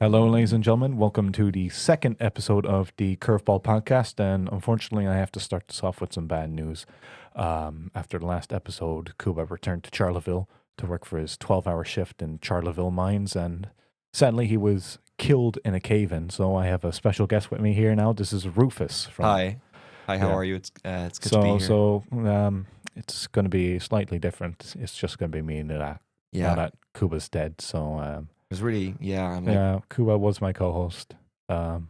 Hello, ladies and gentlemen. Welcome to the second episode of the Curveball podcast. And unfortunately, I have to start this off with some bad news. After the last episode, Kuba returned to Charleville to work for his 12-hour shift in Charleville mines. And sadly, he was killed in a cave-in. So I have a special guest with me here now. This is Rufus. Hi, how are you? It's good to be here. So it's going to be slightly different. It's just going to be me and that. Yeah, Now that Kuba's dead. So it was really I'm yeah, Kuba was my co-host. What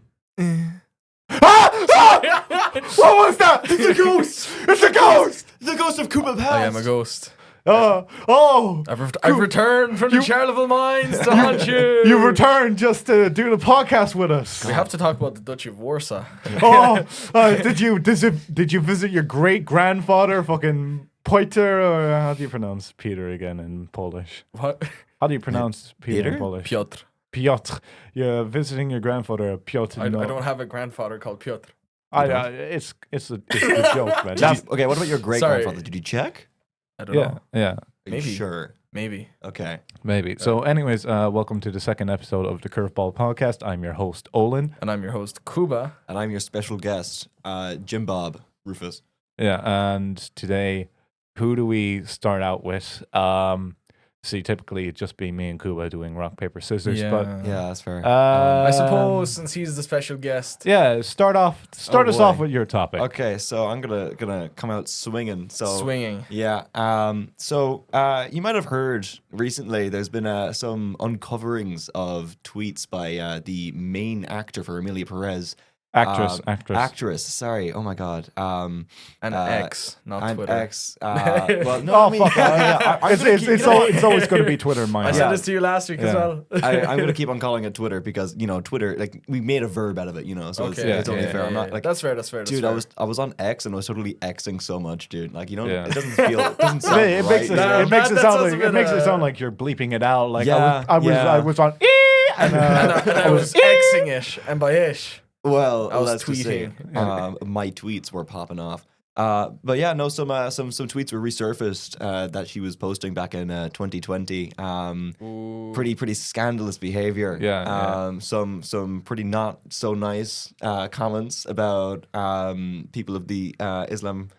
was that? It's a ghost! It's a ghost! the ghost of Kuba Past. I am a ghost. Oh! I've returned from the Charleville mines to haunt you. You returned just to do the podcast with us. We have to talk about the Duchy of Warsaw. Did you visit your great grandfather, fucking Peter, or how do you pronounce Peter again in Polish? What? How do you pronounce Peter in Polish? Piotr. Piotr. You're visiting your grandfather, Piotr. I don't have a grandfather called Piotr. It's a joke, man. Okay, what about your great grandfather? Did you check? I don't know. Yeah. Are you Maybe. sure? Maybe. Okay. Maybe. So, anyways, welcome to the second episode of the Curveball podcast. I'm your host, Olan. And I'm your host, Kuba. And I'm your special guest, Jim Bob Rufus. Yeah, and today, who do we start out with? See, typically it'd just be me and Kuba doing rock, paper, scissors, but Yeah, that's fair. I suppose since he's the special guest. yeah, start us boy. off with your topic. Okay, so I'm gonna come out swinging. So Swinging. Yeah. So you might have heard recently there's been some uncoverings of tweets by the main actor for Amelia Perez. Actress. Sorry. Oh my God. And X, not and Twitter. X. Well, no, Oh, I mean, fuck. It's always going to be Twitter in I mine. said this to you last week as Yeah. well. I'm gonna keep on calling it Twitter because Twitter, like, we made a verb out of it, so Okay. it's only Yeah, fair. I'm not like, That's fair. dude. I was on X and I was totally Xing so much, dude. Like, Yeah. it doesn't feel, it doesn't sound It right. makes you know? it makes it That sound sounds like a it bit, makes it sound like you're bleeping it out. Like Yeah, I was on and I was Xing ish, and by ish. Well, I was let's just say, tweeting. my tweets were popping off. But yeah, no, some tweets were resurfaced that she was posting back in 2020. Pretty scandalous behavior. Yeah. Some pretty not so nice comments about people of the Islam.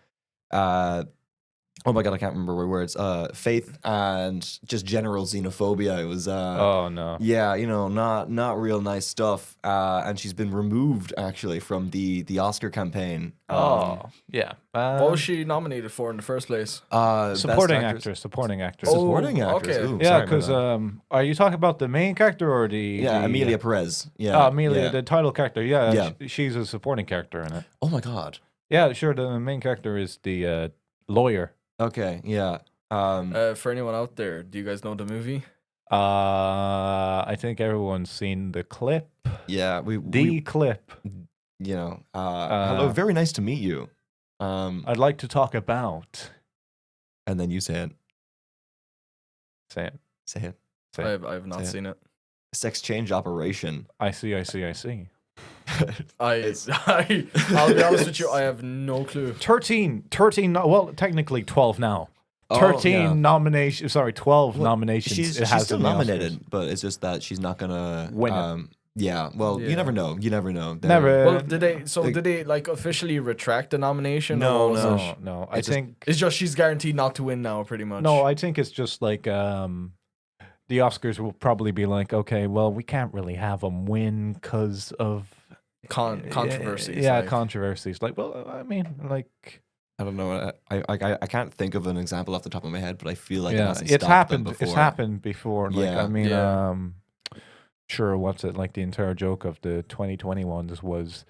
Oh my God, I can't remember what words. Faith and just general xenophobia. It was. oh no. Yeah, not real nice stuff. And she's been removed actually from the Oscar campaign. Yeah. What was she nominated for in the first place? Supporting Best actress. Supporting actress. Oh, Supporting actress. okay. Ooh, Yeah, sorry about because that. are you talking about the main character or the Yeah, Amelia Perez. Yeah, Amelia, yeah. the title character? Yeah, Yeah. she's a supporting character in it. Oh my God. Yeah, sure. The main character is the lawyer. Okay. Yeah. For anyone out there, do you guys know the movie? I think everyone's seen the clip. Yeah. The clip. Hello. Very nice to meet you. I'd like to talk about. And then you say it. Say it. Say it. Say it. I have not Say it. seen it. Sex change operation. I see. I'll be honest with you, I have no clue. 13, well, technically 12 now. Oh, 13 yeah. nominations, 12 nominations. She's it has still in the Oscars. nominated, but it's just that she's not gonna Win it. Yeah. Well, Yeah. you never know. They're- Never. Well, did they like officially retract the nomination? No, or was no. it- No. It's just- It's just she's guaranteed not to win now, pretty much. No, I think it's just like the Oscars will probably be like, okay, well, we can't really have them win because of controversies. Yeah, like. controversies. Like, well, I mean, like, I don't know. I can't think of an example off the top of my head, but I feel like it yeah, hasn't it's stopped them happened. before. It's happened before. Like, Yeah. I mean, Yeah. sure, what's it like? The entire joke of the 2020 ones was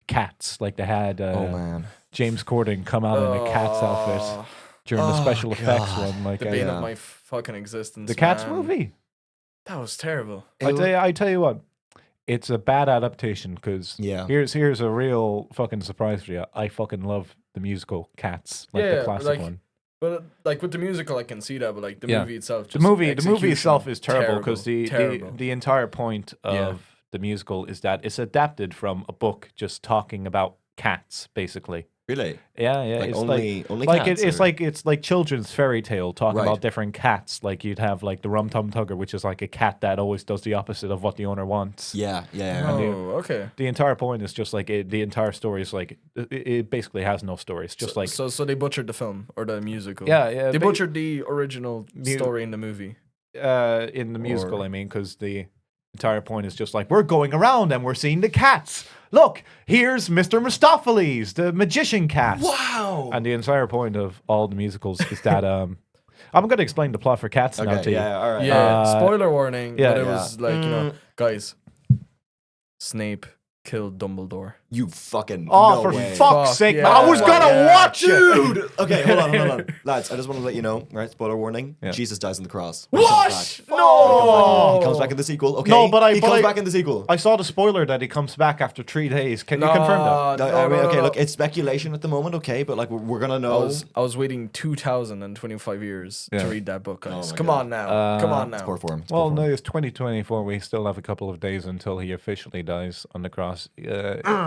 cats. Like they had Oh man. James Corden come out in a cat's outfit during the Oh, special effects God. one. Like The bane Yeah. of my fucking existence. the Cats man. movie. That was terrible. I tell you what, it's a bad adaptation because Yeah. here's a real fucking surprise for you. I fucking love the musical Cats, like Yeah, the classic like, one. But like with the musical, I can see that. But like the Yeah. movie itself, The just movie execution, itself is terrible because terrible. the entire point of Yeah. the musical is that it's adapted from a book just talking about cats, basically. Really? Yeah, yeah. Like it's only like cats, it's like children's fairy tale talking Right. about different cats. Like you'd have like the Rum Tum Tugger, which is like a cat that always does the opposite of what the owner wants. Yeah. Oh, okay. The entire point is just like the entire story is like it basically has no story. It's just like So they butchered the film or the musical. Yeah, yeah, They ba- butchered the original story in the movie. in the musical, Or- I mean, because the entire point is just like we're going around and we're seeing the cats. Look, here's Mr. Mistopheles, the magician cat. Wow. And the entire point of all the musicals is that I'm going to explain the plot for Cats now Okay. to you. Yeah. All right. Yeah, Uh, spoiler warning. yeah, but it yeah. was like, guys, Snape killed Dumbledore. You fucking. Oh, no for way. fuck's Fuck, sake, yeah. man. I was going to Yeah. watch it. Dude! Okay, hold on. Lads, I just want to let you know, right? Spoiler warning. Yeah. Jesus dies on the cross. What? No! He comes back in the sequel, okay? No, but he comes back in the sequel. I saw the spoiler that he comes back after 3 days. Can you confirm that? I mean, okay, look, it's speculation at the moment, okay? But, like, we're gonna know. I was waiting 2,025 years Yeah. to read that book, guys. Oh my Come God. on now. Come on It's now. poor form. It's Well, poor no, form. it's 2024. We still have a couple of days until he officially dies on the cross.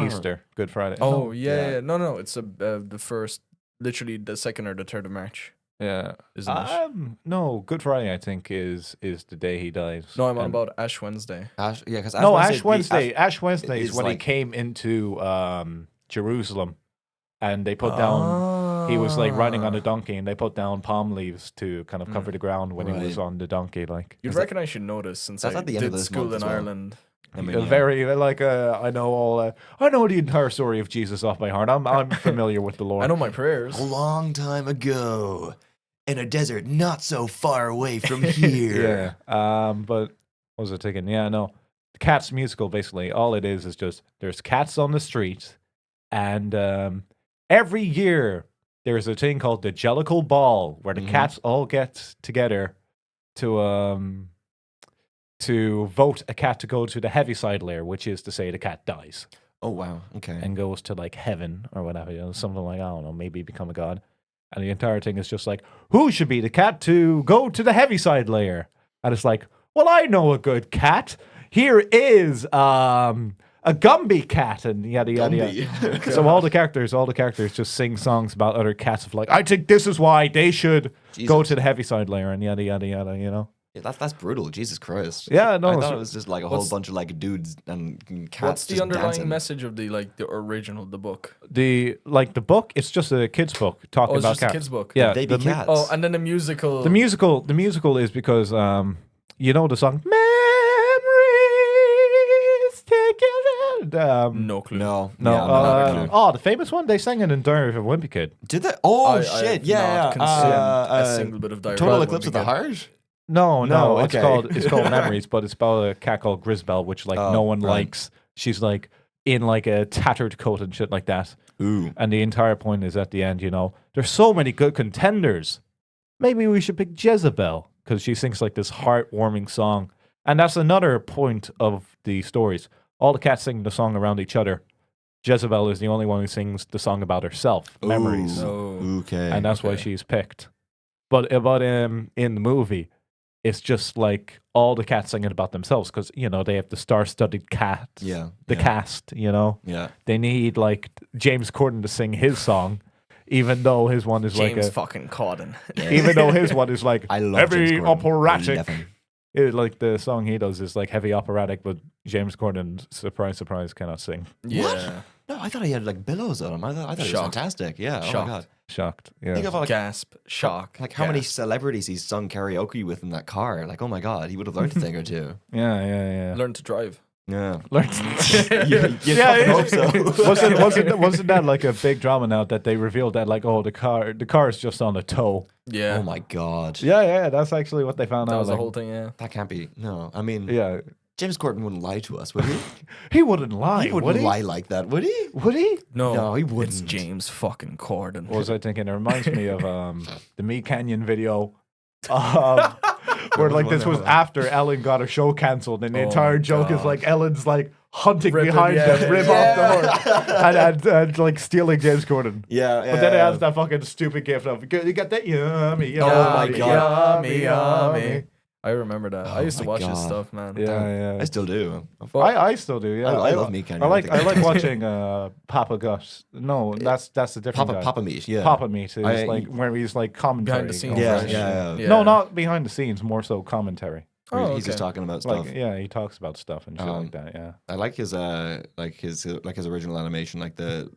Easter, Good Friday. Oh, No. yeah. No. It's the first, literally the 2nd or the 3rd of March, Yeah. isn't it? No, Good Friday, I think, is the day he dies. No, I'm on And- about Ash Wednesday. Ash, yeah, because No, Ash Wednesday. Ash Wednesday is is when he like- came into Jerusalem, and they put down. He was like riding on a donkey, and they put down palm leaves to kind of cover the ground when he was Right. on the donkey. Like You'd reckon I should know this since That's I at the end of did this school month in as well. Ireland. I mean, yeah. very like I know all. I know the entire story of Jesus off by heart. I'm familiar with the Lord. I know my prayers. A long time ago, in a desert not so far away from here. Yeah. But what was I thinking? Yeah, no. The Cats musical, basically, all it is just there's cats on the street, and every year there's a thing called the Jellicle Ball, where the Mhm. cats all get together to vote a cat to go to the Heaviside layer, which is to say the cat dies Oh wow. Okay. and goes to like heaven or whatever, something like, I don't know, maybe become a god. And the entire thing is just like, who should be the cat to go to the Heaviside layer? And it's like, well, I know a good cat. Here is a Gumby cat, and yada yada yada. Gumby. So all the characters just sing songs about other cats of like, I think this is why they should go Jesus. to the Heaviside layer, and yada yada yada. Yeah, that's brutal. Jesus Christ. Yeah, no, I it's- thought it was just like a whole What's- bunch of like dudes and cats. What's the just underlying dancing. message of the original, the book? The book, it's just a kids book talking Oh, it's about just a cats. kid's book. Yeah, They be the, cats. Oh, and then the musical. the musical is because you know the song Memories Take It In. No clue. No. No, Yeah, not a clue. oh, the famous one. They sang it in Diary of a Wimpy Kid. Did they? Oh I shit! have Yeah, not yeah. consumed a single bit of Diary Total of a Eclipse of Wimpy the Kid. Heart. No, No, it's okay. called Memories, but it's about a cat called Grisbel, which like Oh, no one right. likes. She's like in like a tattered coat and shit like that. Ooh. And the entire point is at the end, there's so many good contenders. Maybe we should pick Jezebel because she sings like this heartwarming song. And that's another point of the stories. All the cats sing the song around each other. Jezebel is the only one who sings the song about herself, Memories. Oh. Okay. And that's why okay. she's picked. But in the movie, it's just like all the cats singing about themselves because, they have the star-studded cat, Yeah. the yeah, cast, Yeah. They need like James Corden to sing his song, even though his one is James like a, fucking Corden. even though his one is like I love heavy James Corden. I operatic. love him. Like the song he does is like heavy operatic, but James Corden, surprise, surprise, cannot sing. Yeah. No, I thought he had like billows on him. I thought it was Shocked. fantastic. Yeah. Oh my Shocked. god. Shocked. Think Yeah. of like Gasp. Shock. like how many gasp. celebrities he's sung karaoke with in that car. Like, oh my god, he would have learned a thing or two. Yeah. Learn to drive. Yeah. Learned- You Yeah, fucking hope so. wasn't that like a big drama now that they revealed that like the car is just on a tow? Yeah. Oh my god. Yeah, that's actually what they found That out. was the like, whole thing, yeah. That can't be. No, I mean, Yeah, James Corden wouldn't lie to us, would he? he wouldn't lie. He wouldn't would he? lie like that, would he? Would he? No, No, he It's wouldn't. James fucking Corden. What was I thinking? It reminds me of the Me Canyon video. Where like this was after Ellen got her show cancelled, and the Oh entire my joke is God. like Ellen's like hunting Ripping, behind yeah, them, rip yeah. off the horse, and like stealing James Corden. Yeah, But then it has that fucking stupid gift of you got that yummy, Oh my yummy, God. yummy, yummy. I remember that. I Oh used to my watch his God. stuff, man. Yeah. I still do. I still do. Yeah, I love Meat Canyon. I like think it's watching Papa Gus. No, that's a different guy. Papa Meat. Yeah. Papa Meat is I- like where he's like commentary. Behind the scenes, Yeah, right? yeah. No, not behind the scenes. More so commentary. Oh, He's just okay. talking about stuff. Like he talks about stuff and shit like that. Yeah. I like his original animation, like the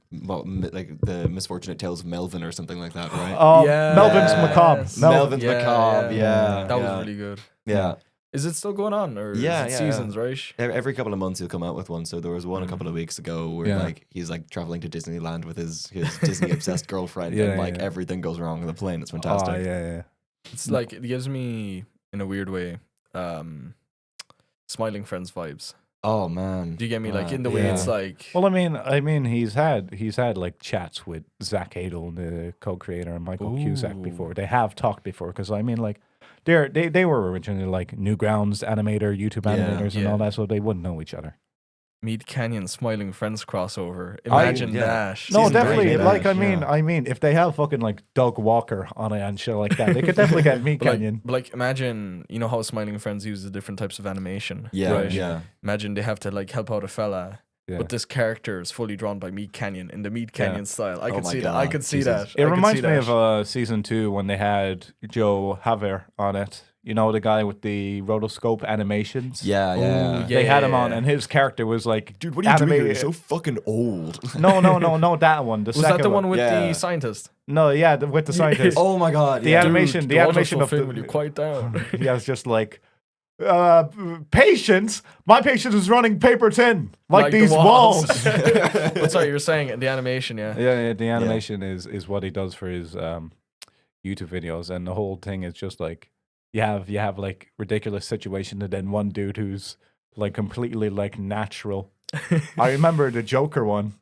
Misfortunate Tales of Melvin or something like that, right? Oh, Yes. Melvin's Macabre. Melvin's Yeah, Macabre. Yeah, That yeah. was really good. Yeah. Is it still going on, or Yeah, is yeah, it seasons, right? Every couple of months he'll come out with one. So there was one a couple of weeks ago where Yeah. like he's like traveling to Disneyland with his Disney obsessed girlfriend, Yeah, and like yeah. everything goes wrong on the plane. It's Oh, fantastic. yeah. It's like it gives me, in a weird way, Smiling Friends vibes. Oh man, Do you get me? Like in the way Yeah. it's like. Well, I mean, he's had like chats with Zach Adel, the co-creator, and Michael Cusack Ooh. before. They have talked before because I mean, like, they were originally like Newgrounds animator, YouTube Yeah. animators, and Yeah. all that, so they wouldn't know each other. Meat Canyon Smiling Friends crossover. Imagine yeah. that. No, Season definitely. three, Like, yeah. I mean, if they have fucking like Doug Walker on it and shit like that, they could definitely get Meat Canyon. But like, imagine, you know how Smiling Friends uses different types of animation. yeah, right? yeah. Imagine they have to like help out a fella, Yeah. but this character is fully drawn by Meat Canyon in the Meat Yeah. Canyon style. I Oh could my see that. I God, could see Jesus. that. It I could reminds see me that. of season 2 when they had Joe Haver on it. You know, the guy with the rotoscope animations. Yeah, yeah. Ooh, They had him on, Yeah. and his character was like, Dude, what are you doing? You're animated. so fucking old. No, that one. The Was second that the one with Yeah. the scientist? No, yeah, with the scientist. Oh my god. The yeah. animation, the animation of thing when you the. quiet down. Yeah, it's just like, patience. My patient is running paper tin like the these walls. But sorry, you're saying the animation, yeah. Yeah, the animation is what he does for his YouTube videos, and the whole thing is just like you have like ridiculous situation, and then one dude who's like completely like natural. I remember the Joker one.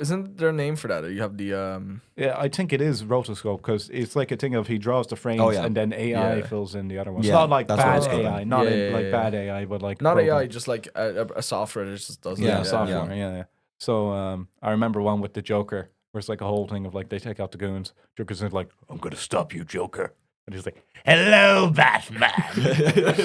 Isn't there a name for that? You have the Yeah, I think it is rotoscope because it's like a thing of he draws the frames Oh, yeah. and then AI Yeah. fills in the other ones. Yeah, Not like that's what bad it's called. AI, not Yeah, like yeah, bad AI, but like not program. AI, just like a software that just does Yeah, that. software. Yeah. So I remember one with the Joker, where it's like a whole thing of like they take out the goons. Joker's like, "I'm gonna stop you, Joker," and he's like, "Hello, Batman.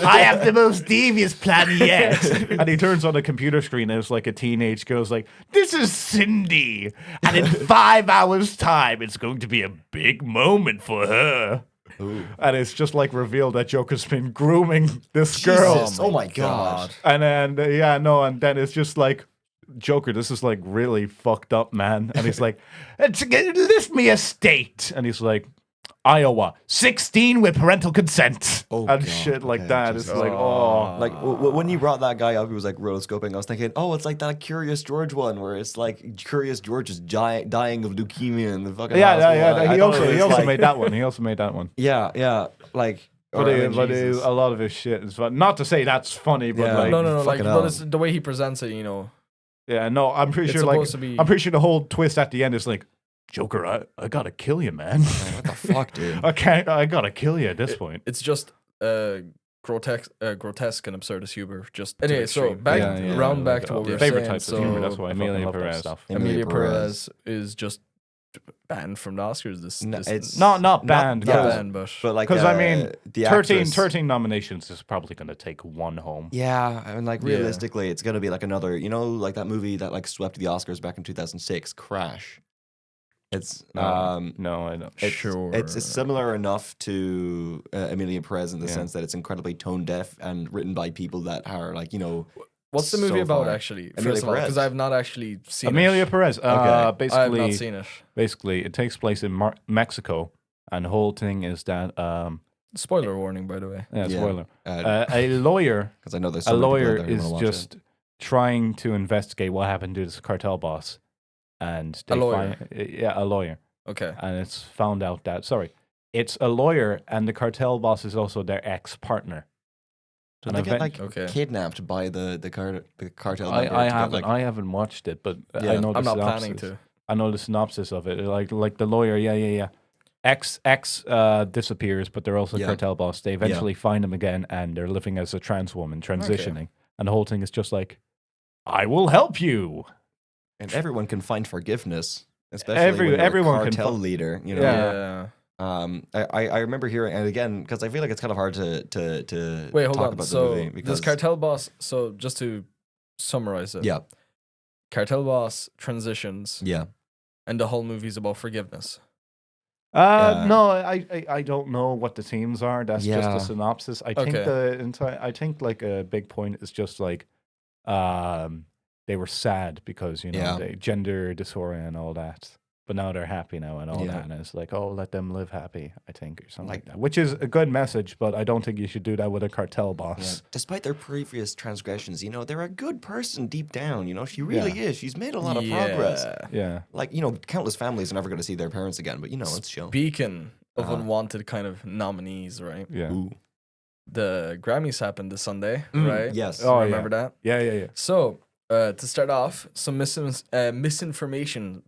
I have the most devious plan yet." And he turns on the computer screen, and it's like a teenage girl's like, "This is Cindy, and in 5 hours' time, it's going to be a big moment for her." And it's just like revealed that Joker's been grooming this girl. Jesus. Oh my god. And then and then it's just like, Joker, this is like really fucked up, man. And he's like, list me a state. And he's like, Iowa, 16 with parental consent. Oh, and God. shit like Okay, that. Jesus. It's like, oh. Like when you brought that guy up, he was like rotoscoping. I was thinking, oh, it's like that Curious George one where it's like Curious George is dying of leukemia and the fucking hospital. Yeah. He I thought it also was like- made that one. He also made that one. Yeah, like. But, or, I mean, a Jesus. lot of his shit is fun. Not to say that's funny, but Yeah. like, No, like Fucking hell. but it's the way he presents it, you know. yeah, no, I'm pretty It's sure like, supposed to be- I'm pretty sure the whole twist at the end is like, Joker, I gotta kill you, man. What the fuck, dude? I gotta kill you at this point. It's just grotesque and absurdist humor. Just anyway, so extreme. back Yeah, round back like, to what we were favorite saying. types So of humor. That's why I Amelia fucking love that Perez. stuff. Emilia Perez is just banned from the Oscars. No, this it's Not Not- banned. not yeah. banned, but But like, 'Cause, I mean, the 13, actress- 13 nominations is probably going to take one home. Yeah, I mean, like Yeah. realistically, it's gonna be like another, like that movie that like swept the Oscars back in 2006, Crash. It's No, I don't. it's, Sure. it's similar enough to Emilia Perez in the Yeah. sense that it's incredibly tone deaf and written by people that are like what's the movie so about far. actually? Emilia First of all, Perez. because I have not actually seen Amelia it. Perez. Okay. I have Basically, not seen it. basically, it takes place in Mexico, and the whole thing is that, Spoiler warning, by the way. yeah, Yeah. spoiler. because A lawyer, I know there's a so many people lawyer out there who is wanna watch just trying to investigate what happened to this cartel boss, and they A lawyer? a lawyer. Okay. And it's found out that it's a lawyer, and the cartel boss is also their ex-partner. it. And they get like Okay. kidnapped by the cartel. I member to get, haven't like- I haven't watched it, but I Yeah. know the I'm not synopsis. planning to. I know the synopsis of it. Like the lawyer, yeah. X disappears, but they're also Yeah. cartel boss. They eventually find him again, and they're living as a trans woman, transitioning, and the whole thing is just like, I will help you. and everyone can find forgiveness, especially when you're everyone a can cartel fi- leader. Yeah. Yeah. I remember hearing, and again, because I feel like it's kind of hard to Wait, hold talk on. about the So movie because this cartel boss. So just to summarize it, yeah, cartel boss transitions, yeah, and the whole movie's about forgiveness. No, I don't know what the themes are. That's just Yeah. a synopsis. I think Okay. the entire. I think like a big point is just like, they were sad because Yeah. they gender dysphoria and all that. But now they're happy now and all Yeah. that, and it's like, oh, let them live happy. I think or something like Like- that, which is a good message. But I don't think you should do that with a cartel yeah. boss. Despite their previous transgressions, they're a good person deep down. She really is. She's made a lot of progress. Yeah. Like countless families are never going to see their parents again, but it's shown. Speaking of Uh-huh. unwanted kind of nominees, right? Yeah. Ooh. The Grammys happened this Sunday, Mm, right? yes. Oh, Remember that? Yeah. So, to start off, some misinformation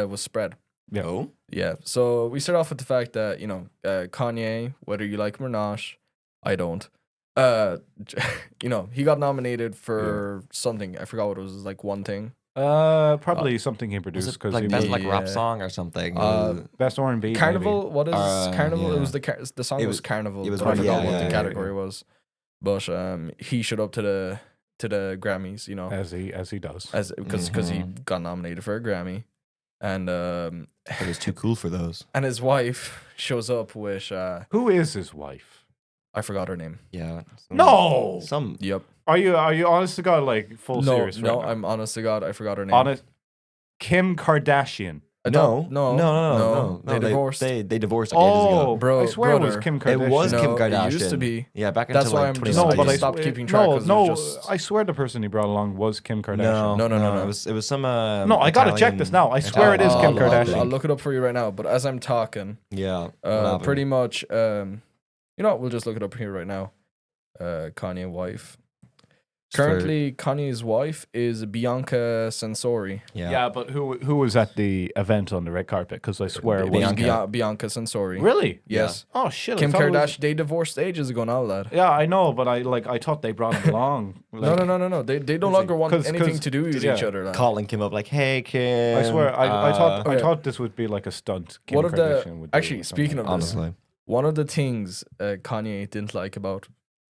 was spread. Yeah. Oh. Yeah. So we start off with the fact that Kanye, whether you like him or not, I don't. He got nominated for something. I forgot what it was. Like one thing. Probably something he Was produced it because like he best was like rap Yeah. song or something? best R&B. Carnival. What is Carnival? It yeah. was the song It was was- Carnival. it was but I one- forgot yeah, what yeah, the yeah, category was. But he showed up to the Grammys. as he does. Because he got nominated for a Grammy, and It was too cool for those. and his wife shows up with Who is his wife? I forgot her name. Yeah. No. Some. Yep. Are you honest to God, like full No, serious? no, right now? I'm honest to God, I forgot her name. honest. Kim Kardashian. No. No. They divorced. They divorced like ages ago. Oh, Bro, I swear it was brother. Kim It Kardashian. was No, Kim it Kardashian. used to be. Yeah, back That's until why like I'm just- 2019. No, but I stopped swear- keeping track 'cause it No, was just- I swear the person he brought along was Kim Kardashian. No. It was some. No, I gotta check this now. I swear it is Kim Kardashian. I'll look it up for you right now. But as I'm talking, Yeah. what happened? pretty much, you know what? We'll just look it up here right now. Kanye wife. Currently, Kanye's wife is Bianca Censori. Yeah. but who was at the event on the red carpet? Because I swear it was Bianca. Bianca Censori. Really? Yes. Oh shit! I Kim thought it was- Kardashian. They divorced ages ago now, lad. Yeah, I know, but I thought they brought him along. Like, No. They no longer want 'cause- anything to do with yeah. each other. Lad. Calling Kim up like, "Hey, Kim." I swear, I thought okay. I thought this would be like a stunt. Kim One of the Kardashian would do actually or something. speaking of this, honestly. one of the things Kanye didn't like about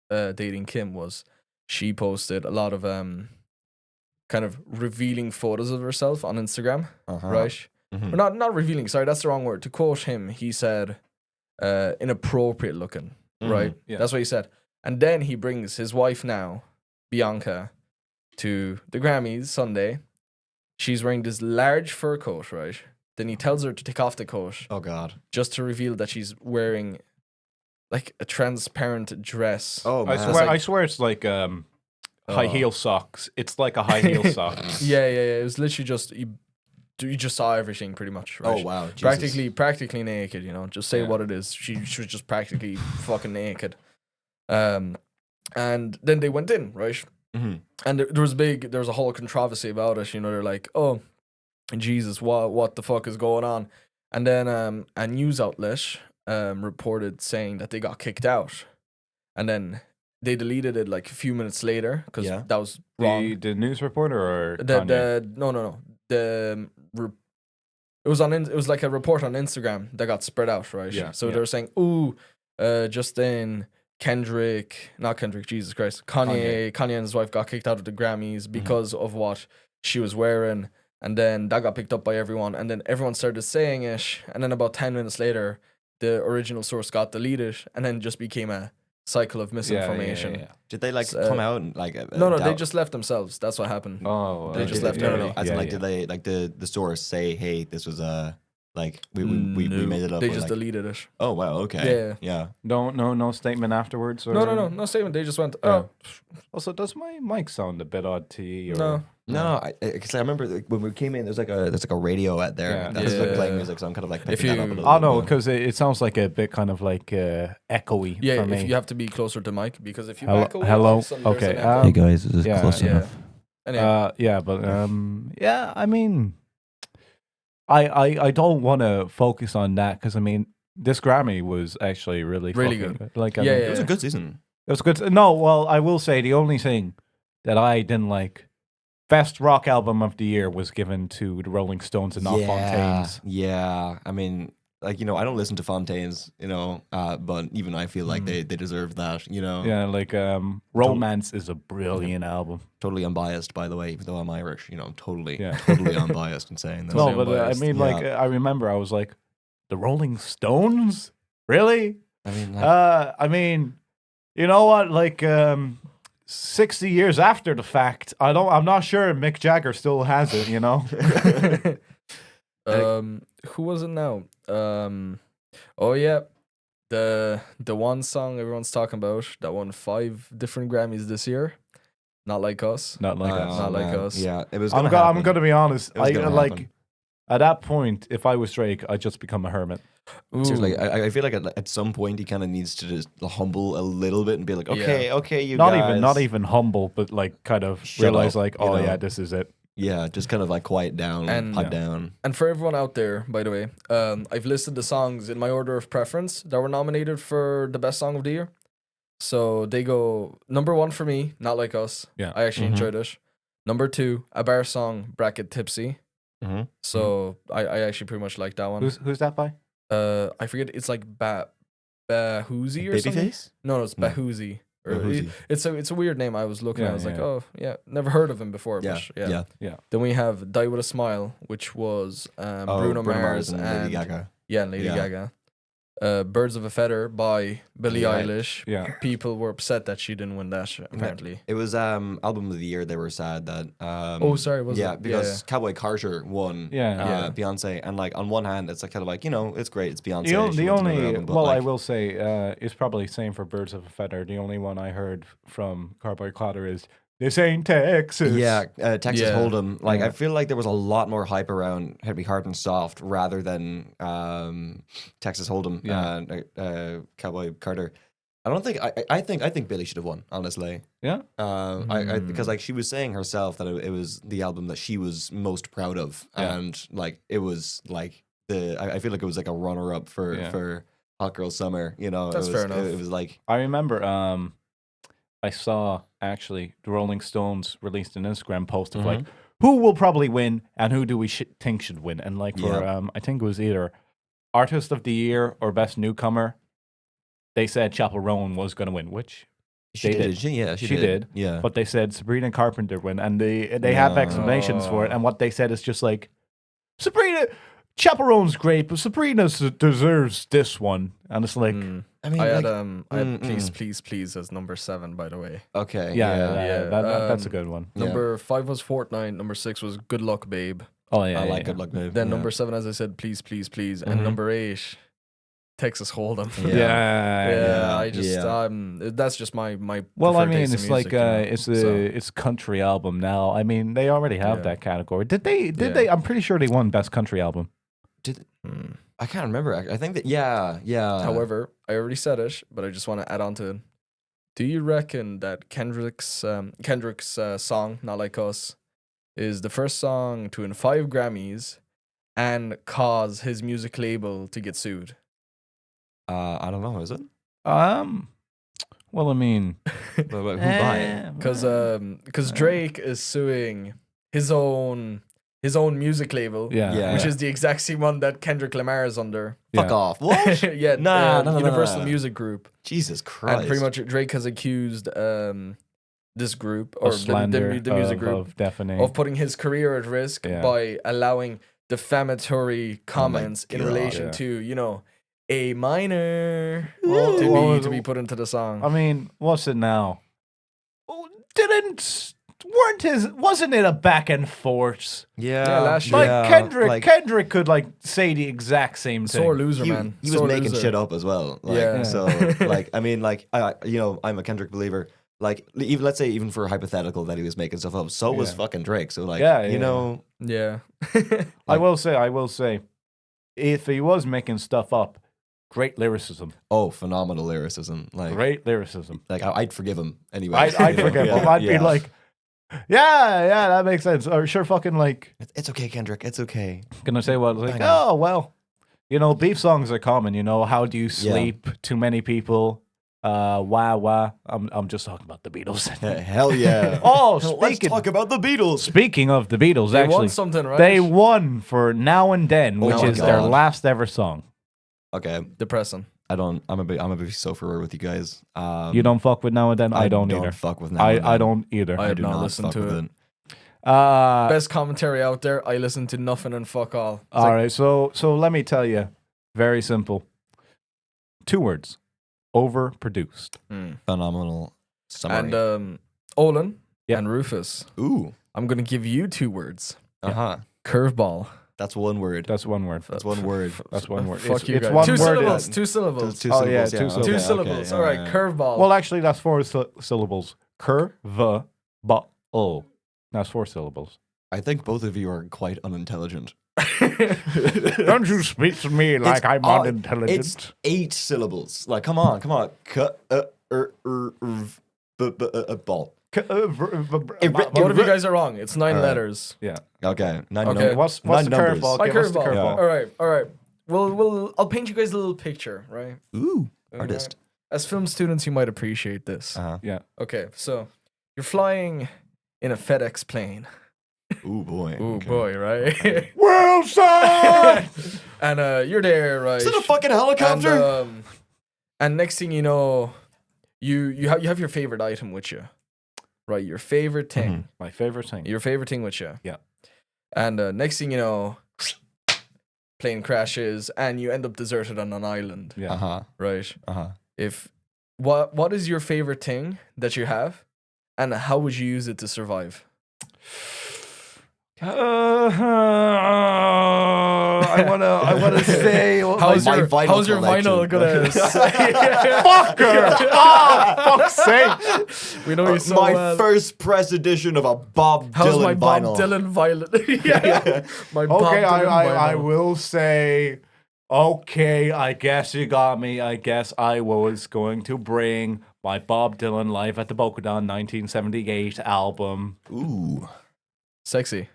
dating Kim was she posted a lot of kind of revealing photos of herself on Instagram, Uh-huh. right? Mhm. Or not revealing. Sorry, that's the wrong word. To quote him, he said inappropriate looking, right? yeah. That's what he said. And then he brings his wife now, Bianca, to the Grammys Sunday. She's wearing this large fur coat, right? Then he tells her to take off the coat Oh God. just to reveal that she's wearing like a transparent dress. Oh I man. swear, like- I swear, it's like high heel socks. It's like a high heel socks. Yeah. It was literally just you just saw everything pretty much, right? Oh wow. Jesus. Practically naked, Just say Yeah. what it is. She was just practically fucking naked. And then they went in, right? Mhm. And there was a whole controversy about it. They're like, oh, Jesus, what the fuck is going on? And then a news outlet reported saying that they got kicked out, and then they deleted it like a few minutes later because Yeah. that was wrong. The news reporter or The Kanye? no. It was it was like a report on Instagram that got spread out, right? Yeah, So yeah. they were saying, ooh, Justin, not Kendrick, Jesus Christ, Kanye and his wife got kicked out of the Grammys because of what she was wearing, and then that got picked up by everyone, and then everyone started saying it, and then about 10 minutes later, the original source got deleted, and then just became a cycle of misinformation. Yeah. Did they like So, come out and like? No, they doubt- just left themselves. That's what happened. Oh, They just left no, it no, early. As in, like, Yeah. did they like the source say, "Hey, this was like we No, made it up." They or, just like, deleted it. oh wow, okay, Yeah. No statement afterwards. Or... No statement. They just went, oh, Also, does my mic sound a bit odd to you? Or... no. No, because I remember like, when we came in, there's like a radio out there Yeah. that's like Yeah. playing music, so I'm kind of like If picking that you- up a little Oh bit no, more. because it sounds like a bit kind of like echoey Yeah, for me. if you have to be closer to mic, because if you Hello- back away, hello? all of a sudden there's Okay, an echo. Hey guys, is this Yeah, close yeah. enough? Anyway, Yeah, but yeah, I mean, I don't want to focus on that because I mean, this Grammy was actually really fucking good. Like, I Yeah, mean, It was a good season. it was good. No, well, I will say the only thing that I didn't like, best rock album of the year was given to the Rolling Stones and not Fontaines. Yeah. I mean, like, you know, I don't listen to Fontaines, you know, but even I feel like they deserve that, you know. Yeah, like Romance is a brilliant album. Totally unbiased, by the way, even though I'm Irish, you know, I'm totally Yeah. totally unbiased in saying this. No, Totally but I unbiased. mean, Yeah. like I remember I was like, the Rolling Stones, really? I mean, like, I mean, you know what? Like 60 years after the fact, I'm not sure Mick Jagger still has it. You know? Who was it now? Oh yeah, the one song everyone's talking about that won 5 different Grammys this year. Not Like Us. Not like us. Not like man. us. Yeah, it was I'm gonna gonna be honest. It was I gonna like happen. at that point, if I was Drake, I'd just become a hermit. Seriously, Ooh. I feel like at some point he kind of needs to just humble a little bit and be like, okay, okay, you Not guys. not even humble, but like kind of Shut realize up, like, you oh know? yeah, this is it. Yeah, just kind of like quiet down, And- pipe Yeah. down. And for everyone out there, by the way, I've listed the songs in my order of preference that were nominated for the best song of the year. So they go number 1 for me, Not Like Us. Yeah. I actually Mhm. enjoyed it. Number 2, A Bar Song, bracket Tipsy. Mhm. So I actually pretty much like that one. Who's that by? I forget. It's like Bahoozy or something. Babyface? No, it's No. Bahoozy. Or Bahoozy. it's a weird name. I was looking. Yeah, I was like, yeah. oh yeah, never heard of him before. Yeah, But yeah. Then we have Die with a Smile, which was Oh, Bruno Mars and Lady Gaga. Yeah, and Lady Yeah. Gaga. Birds of a Feather by Billie Yeah. Eilish. Yeah. People were upset that she didn't win that. Apparently. It was album of the year. They were sad that. Oh, sorry, was yeah, it? because Cowboy Carter won. Yeah. Beyonce, and like on one hand, it's like kind of like, you know, it's great, it's Beyonce. The, she the wants another only album, but, well, I like, will say, it's probably same for Birds of a Feather. The only one I heard from Cowboy Carter is "This ain't Texas." Yeah, Texas Yeah. Hold'em. Like, Yeah. I feel like there was a lot more hype around "Head Be Hard and Soft" rather than Texas Hold'em Yeah. and Cowboy Carter. I don't think I think Billie should have won, honestly. Yeah. I because like she was saying herself that it was the album that she was most proud of, Yeah. and like it was like I feel like it was like a runner up for Hot Girl Summer. You know, That's it was, fair enough. It was like I remember. I saw actually the Rolling Stones released an Instagram post of like, who will probably win and who do we think should win, and like for Yeah. I think it was either Artist of the Year or Best Newcomer. They said Chappell Roan was going to win, which she they did. did. Yeah, she She did. Yeah. but they said Sabrina Carpenter win, and they have explanations for it. And what they said is just like, Sabrina, Chappell Roan's great, but Sabrina deserves this one. And it's like, I mean, I had like, Please Please Please as number 7, by the way. okay. yeah, that's a um, good one. Yeah. Number 5 was Fortnite. Number 6 was Good Luck Babe. Oh yeah, I yeah, like yeah. Good Luck Babe. Then yeah. number 7, as I said, Please Please Please. And number 8, Texas Hold'em. Yeah. Yeah, I just yeah. that's just my Well, I preferred mean, taste in it's music, like you know, it's a so. it's a country album now. I mean, they already have Yeah. that category. Did they? Yeah. They? I'm pretty sure they won best country album. I can't remember. I think that yeah. However, I already said it, but I just want to add on to it. Do you reckon that Kendrick's song "Not Like Us" is the first song to win 5 Grammys and cause his music label to get sued? I don't know. Is it? Well, I mean, Who by it? Because Drake is suing his own music label, yeah, Yeah. which is the exact same one that Kendrick Lamar is under. Fuck off. What? Yeah, No. Universal Music Group. Jesus Christ. And pretty much Drake has accused this group or Of slander the music group of deafening. of putting his career at risk Yeah. by allowing defamatory comments in God. relation Yeah. to, you know, A minor Well, to be put into the song. I mean, what's it now? Wasn't it a back and forth? Yeah. Yeah, last year. Like yeah, Kendrick could like say the exact same thing. Sore loser, He, man. he was Sore making loser. shit up as well. Like, Yeah. So, like, I mean, like, you know, I'm a Kendrick believer. Like, even let's say, even for hypothetical that he was making stuff up, so was Yeah. fucking Drake. So, like, Yeah, you yeah. know, Yeah. I will say, if he was making stuff up, great lyricism. oh, phenomenal lyricism. Like, Great lyricism. like I'd forgive him anyway. I'd forgive him. I'd be like, yeah, that makes sense. Or sure, fucking like, it's okay, Kendrick. It's okay. can I say what? Like, Bang on. oh well, you know, beef songs are common. You know, how do you sleep? Too many people. Wah. I'm just talking about the Beatles. Hell yeah. Oh, Let's talk about the Beatles. speaking of the Beatles, They actually, won something, right? they won for Now and Then, which my is their God. last ever song. Okay, Depressing. I'm a big sufferer with you guys. You don't fuck with Now and Then? I don't either. Fuck with Now and Then. I don't either. I have do not not listened fuck to with it. Uh, Best commentary out there. I listen to nothing and fuck all. It's all like, right, so let me tell you, very simple. 2 words: overproduced. Phenomenal summary. And Olan Yep. and Rufus. Ooh. I'm gonna give you 2 words. Uh-huh. Curveball. That's one word. That's one word. That's one word. That's one word. Fuck you it's guys. one 2 word. syllables. Yeah. 2 syllables. Two Oh, yeah, syllables. 2 okay, syllables. 2 okay, syllables. okay, All right. Curveball. Well, actually, that's 4 syllables. Curveball. That's 4 syllables. I think both of you are quite unintelligent. Don't you speak to me like I'm It's unintelligent. 8 syllables. Like, come on. Ball. Both of you guys are wrong. It's 9 letters. Yeah. Okay. Nine Okay. numbers. What's Nine the numbers. curveball? My Give us the curveball. curveball. All right. I'll paint you guys a little picture, right? Ooh. All Artist. right. As film students, you might appreciate this. Uh-huh. Yeah. Okay, so you're flying in a FedEx plane. Ooh, boy. Ooh, Okay. boy, right? Wilson! And you're there, right? Is it a fucking helicopter? And next thing you know, you have your favorite item with you, right? Your favorite thing, My favorite thing. your favorite thing with you. Yeah. And next thing you know, plane crashes and you end up deserted on an island, Yeah. Uh-huh. right? Uh-huh. If what is your favorite thing that you have, and how would you use it to survive? I wanna say How's my your vinyl how's your vinyl collection. gonna? fucker! Oh, fuck's sake! We know you so my well. first press edition of a Bob How's Dylan my Bob vinyl. Dylan violet? Yeah. My Bob Okay, Dylan I vinyl. will say, okay, I guess you got me. I guess I was going to bring my Bob Dylan Live at the Bokodan 1978 album. Ooh. Sexy.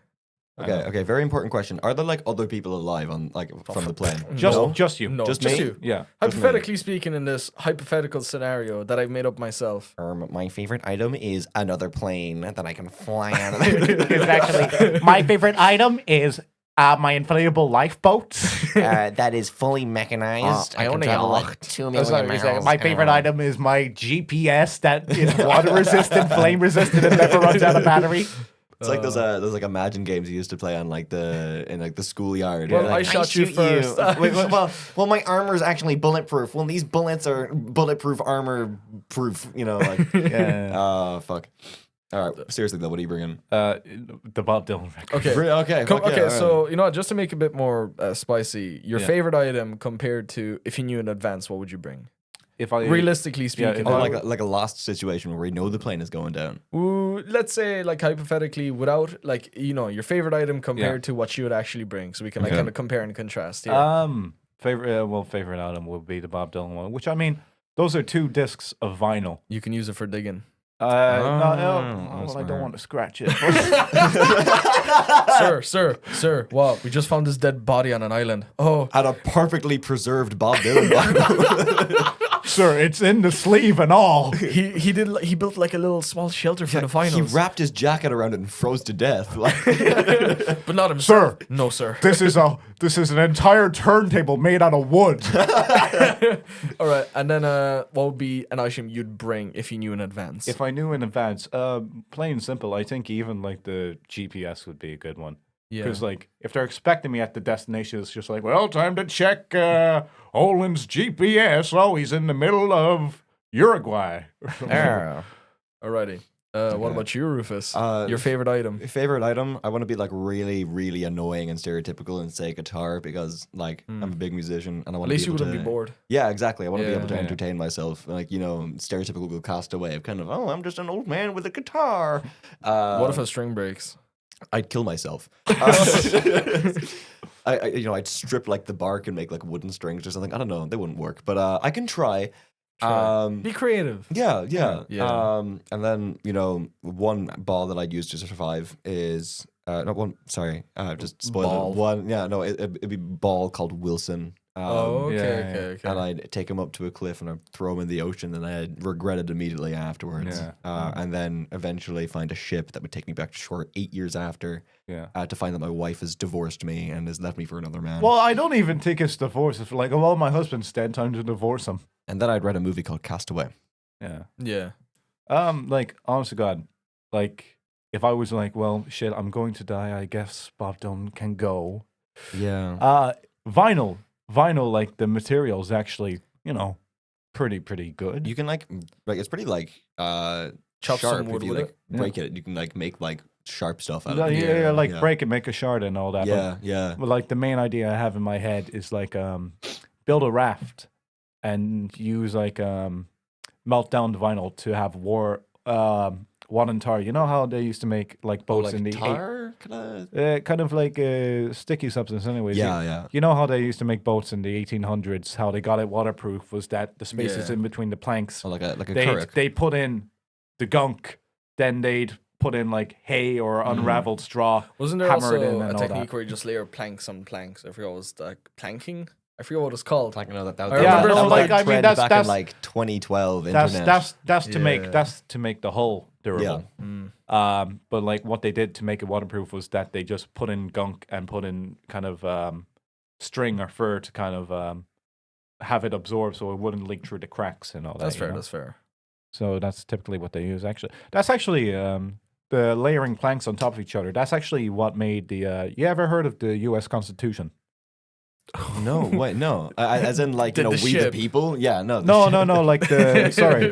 Okay, very important question. Are there like other people alive on like from the plane? Just you. No, Just just me? you. Yeah. Hypothetically speaking, in this hypothetical scenario that I've made up myself. My favorite item is another plane that I can fly out of. It's actually my favorite item is my inflatable lifeboat. That is fully mechanized. I own a yacht. 2 My favorite item is my GPS that is water resistant, flame resistant, and never runs out of battery. It's like those like Imagine games you used to play on like the schoolyard. Well, You're I like, shot you shoot first. well, my armor is actually bulletproof. Well, these bullets are bulletproof armor proof. You know, like Yeah. fuck. All right, seriously though, what are you bringing? The Bob Dylan record. Okay. Okay, Okay, all right. so you know what, just to make it a bit more spicy, your Yeah. favorite item compared to if you knew in advance, what would you bring? If I Realistically speaking, if Oh, I like a lost situation where we know the plane is going down. ooh, let's say like hypothetically, without like you know your favorite item compared to what you would actually bring, so we can like kind of compare and contrast here. favorite album would be the Bob Dylan one, which I mean, those are 2 discs of vinyl. You can use it for digging. Well, I don't want to scratch it. Sir, wow, we just found this dead body on an island. Oh, Had a perfectly preserved Bob Dylan vinyl. Sir, it's in the sleeve and all. he built like a little small shelter for the He finals. wrapped his jacket around it and froze to death. Like, But not himself. Sir, No, sir. this is an entire turntable made out of wood. All right, and then what would be an item you'd bring if you knew in advance? If I knew in advance, plain and simple, I think even like the GPS would be a good one. Yeah. Because like if they're expecting me at the destination, it's just like, well, time to check Olin's GPS. Oh, he's in the middle of Uruguay. Alrighty. What about you, Rufus? Your favorite item? favorite item, I want to be like really, really annoying and stereotypical and say guitar because like I'm a big musician and I At want to least be you able wouldn't to be bored. Yeah, exactly. I want to be Yeah. able to Yeah. entertain myself. Like, you know, stereotypical castaway of kind of, oh, I'm just an old man with a guitar. What if a string breaks? I'd kill myself. I'd strip like the bark and make like wooden strings or something. I don't know. They wouldn't work, but I can try. Be creative. Yeah. Yeah. And then, you know, one ball that I'd use to survive is not one. Sorry, just spoiled Ball. it. One. Yeah, no, it'd be a ball called Wilson. Okay. And I'd take him up to a cliff and I'd throw him in the ocean, and I'd regret it immediately afterwards. And then eventually find a ship that would take me back to shore 8 years after to find that my wife has divorced me and has left me for another man. Well, I don't even think it's divorce. It's like, well, my husband's dead, time to divorce him. And then I'd read a movie called Castaway. Yeah. Like, honest to God, like, if I was like, well, shit, I'm going to die, I guess Bob Dylan can go. Yeah. Vinyl, like, the material is actually, pretty good. You can like it's pretty like Chop sharp some wood if you with like it. break it. You can like make like sharp stuff out of Like, it. like break it, make a shard and all that. Yeah. But like the main idea I have in my head is like build a raft and use like melt down the vinyl to have wad and tar. You know how they used to make like boats like in the tar kind of like sticky substance anyways. Yeah. You know how they used to make boats in the 1800s, how they got it waterproof was that the spaces Yeah. in between the planks, Like a currach. they put in the gunk, then they'd put in like hay or unraveled straw. Wasn't there hammer it in also and a all technique that. where you just layer planks on planks? I forgot what it was like planking. I forget what it's called. Like no, that I was remember that was like, like I mean, trend back in like 2012 internet. That's to make Yeah. that's to make the hull durable. Mm. But like what they did to make it waterproof was that they just put in gunk and put in kind of string or fur to kind of have it absorb so it wouldn't leak through the cracks and all that. That's you fair. know? That's fair. So that's typically what they use. Actually, that's actually the layering planks on top of each other. That's actually what made the. You ever heard of the U.S. Constitution? No, wait, no. As in, like, The we the ship. people? Yeah, no. No, like the sorry,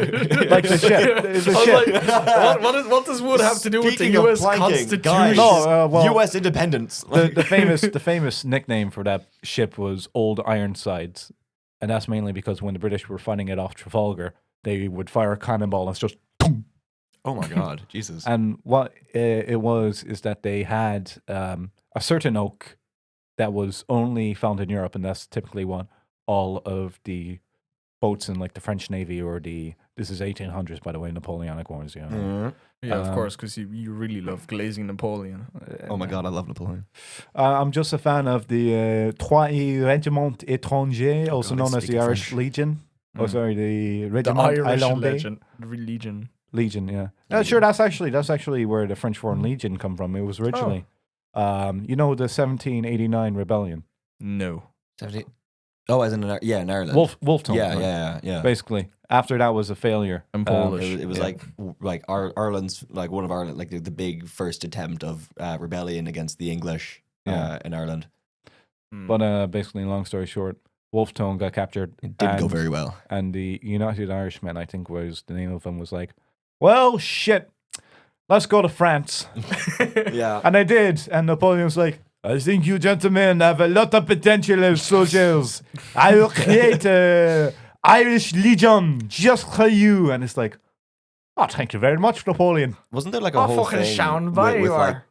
like the ship. The I was ship. like, what does wood have to do with the Speaking of U.S. planking, Constitution? guys. No, well, U.S. independence. the famous nickname for that ship was Old Ironsides, and that's mainly because when the British were fighting it off Trafalgar, they would fire a cannonball and it's just. Oh my God, Jesus. And what it was is that they had a certain oak that was only found in Europe, and that's typically what all of the boats in like the French Navy or this is 1800s, by the way, Napoleonic Wars. You know. Mhm. Yeah, of course, because you really love glazing Napoleon. Oh my God, I love Napoleon. I'm just a fan of the Trois Regiment Étranger, also God, known I as speak the Irish French. Legion. Oh, sorry, the The Regiment Irish Islandais. Legion. Legion, yeah. Sure, that's actually where the French Foreign Legion come from. It was originally, the 1789 rebellion. No. 70. Oh, as in in Ireland. Wolftown. Yeah. Basically, after that was a failure. And Polish. It was like Ireland's like one of Ireland like the big first attempt of rebellion against the English in Ireland. But basically, long story short, Wolftown got captured. It didn't go very well. And the United Irishmen, I think was the name of them, was like, well, shit, let's go to France. Yeah. And they did. And Napoleon was like, I think you gentlemen have a lot of potential as soldiers. I will create a Irish Legion just for you. And it's like, oh, thank you very much, Napoleon. Wasn't there like a whole fucking thing sound by with you like are.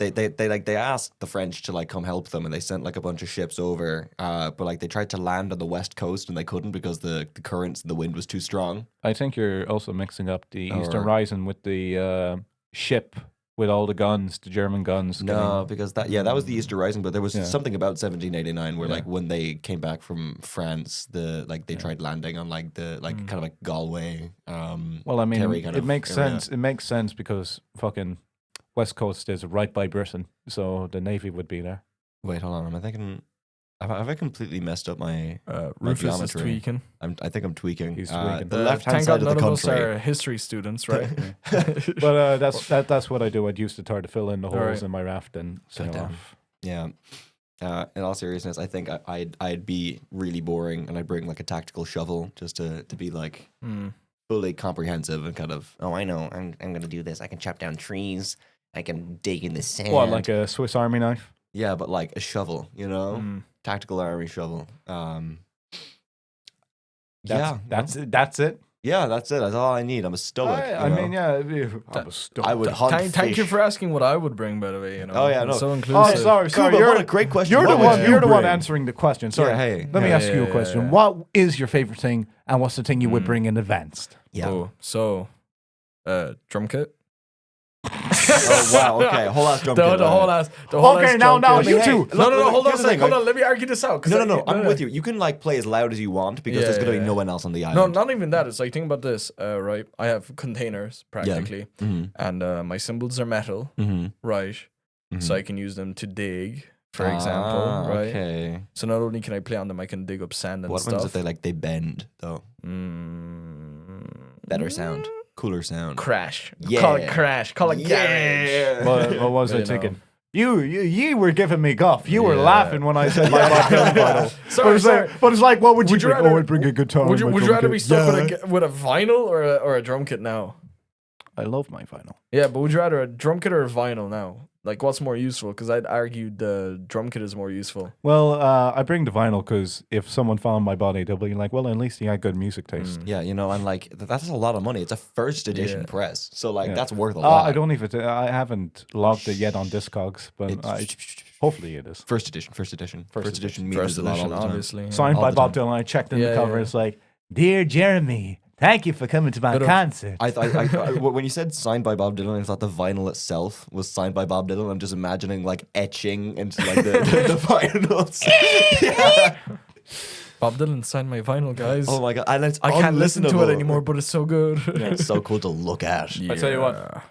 they asked the French to like come help them, and they sent like a bunch of ships over, but like they tried to land on the west coast and they couldn't because the currents and the wind was too strong. I think you're also mixing up the Eastern Or- Rising with the ship with all the guns, the German guns. No, because that was the Easter Rising, but there was Yeah. something about 1789 where like when they came back from France, they tried landing on like the kind of like Galway. Well, I mean, Kerry kind it of makes area. sense. It makes sense because fucking West Coast is right by Britain, so the Navy would be there. Wait, hold on. Am I thinking? Have I completely messed up my? Rufus is geometry. tweaking. I think I'm tweaking. He's tweaking. The left hand Thank side God of the none of us country. are history students, right? But that's what I do. I'd use the tar to fill in the holes Alright. in my raft and sail Goddamn. off. Yeah. In all seriousness, I think I'd be really boring, and I'd bring like a tactical shovel just to be like fully comprehensive and kind of. Oh, I know. I'm gonna do this. I can chop down trees. I can dig in the sand. What, like a Swiss Army knife? Yeah, but like a shovel, you know, tactical army shovel. That's it. That's it. Yeah, that's it. That's all I need. I'm a stoic. I mean, yeah. I'm a stoic. I would hunt Thank you fish. for asking what I would bring, by the way. You know. Oh, yeah, I'm no. so Oh, inclusive. sorry. Kuba, You're what a great question. You're the What would one. you You're the one bring? answering the question. Sorry. Yeah, hey. Let me Yeah, ask you a yeah, question. yeah. What is your favorite thing, and what's the thing you would bring in advanced? Yeah. Oh, so, drum kit. Oh wow. Okay. Whole ass drum kit. The whole alright. ass. The whole Okay, ass now, drum kit. you Hey, two. look, No, look, hold on a here's the second. thing, Hold right? on, let me argue this out. 'cause No. I'm no. with you. You can like play as loud as you want because there's gonna be no one else on the No, island. not even that. It's like, think about this, right? I have containers practically, Mhm. and my symbols are metal, Mhm. right? So Mhm. I can use them to dig, for example, right? Okay. So not only can I play on them, I can dig up sand and What stuff. happens if they bend though? Better sound, cooler sound. Crash. Yeah. Call it crash. Call it garage. What was I You know. thinking? You were giving me guff. You were Yeah. laughing when I said my Bob Dylan vinyl. Sorry. But it's like, what would you Would you bring? rather- Oh, I'd bring a guitar. Would you, and my would you drum rather kit. be stuck Yeah. with a vinyl or a drum kit now? I love my vinyl. Yeah, but would you rather a drum kit or a vinyl now? Like, what's more useful? Because I'd argue the drum kit is more useful. Well, I bring the vinyl because if someone found my body, they'll be like, well, at least he had good music taste. Yeah, and like that's a lot of money. It's a first edition Yeah. press, so like Yeah. that's worth a lot. I don't even. I haven't logged it yet on Discogs, but hopefully it is. First edition. First edition means First a lot all edition, the time. obviously. yeah. Signed All by the Bob time. Dylan. I checked in Yeah, the cover. yeah. It's like, dear Jeremy, thank you for coming to my Bit of- concert. When you said signed by Bob Dylan, I thought the vinyl itself was signed by Bob Dylan. I'm just imagining like etching into like the vinyls. Yeah. Bob Dylan signed my vinyl, guys. Oh my god! And it's I can't listen to it unlistenable. anymore, but it's so good. Yeah, it's so cool to look at. I tell you what.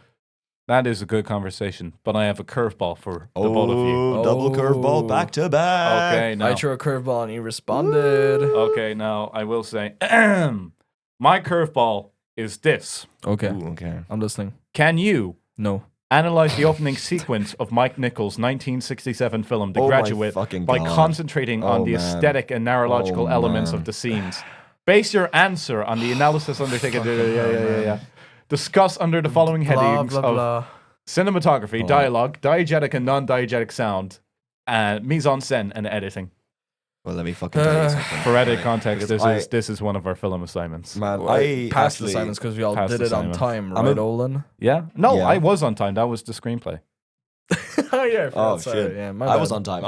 That is a good conversation, but I have a curveball for the both of you. Oh, double curveball back to back. Okay, now. I threw a curveball and he responded. Okay, now I will say, my curveball is this. Okay, Ooh, okay. I'm listening. Can you No. analyze the opening sequence of Mike Nichols' 1967 film, The Oh my Graduate, fucking by God. concentrating on Oh, the man. aesthetic and neurological Oh, elements man. of the scenes? Base your answer on the analysis undertaken. Yeah. Discuss under the following Blah, headings blah, of blah. cinematography, dialogue, diegetic and non-diegetic sound, mise en scène, and editing. Well, let me fucking tell you something. For edit context, Because this is one of our film assignments. Man, Well, I passed the actually- assignments because we all Passed did the it on assignment. time, I'm right, a- Olan? Yeah? No, Yeah. I was on time. That was the screenplay. Oh yeah. Oh sorry. shit! Yeah, my I bad. was on time.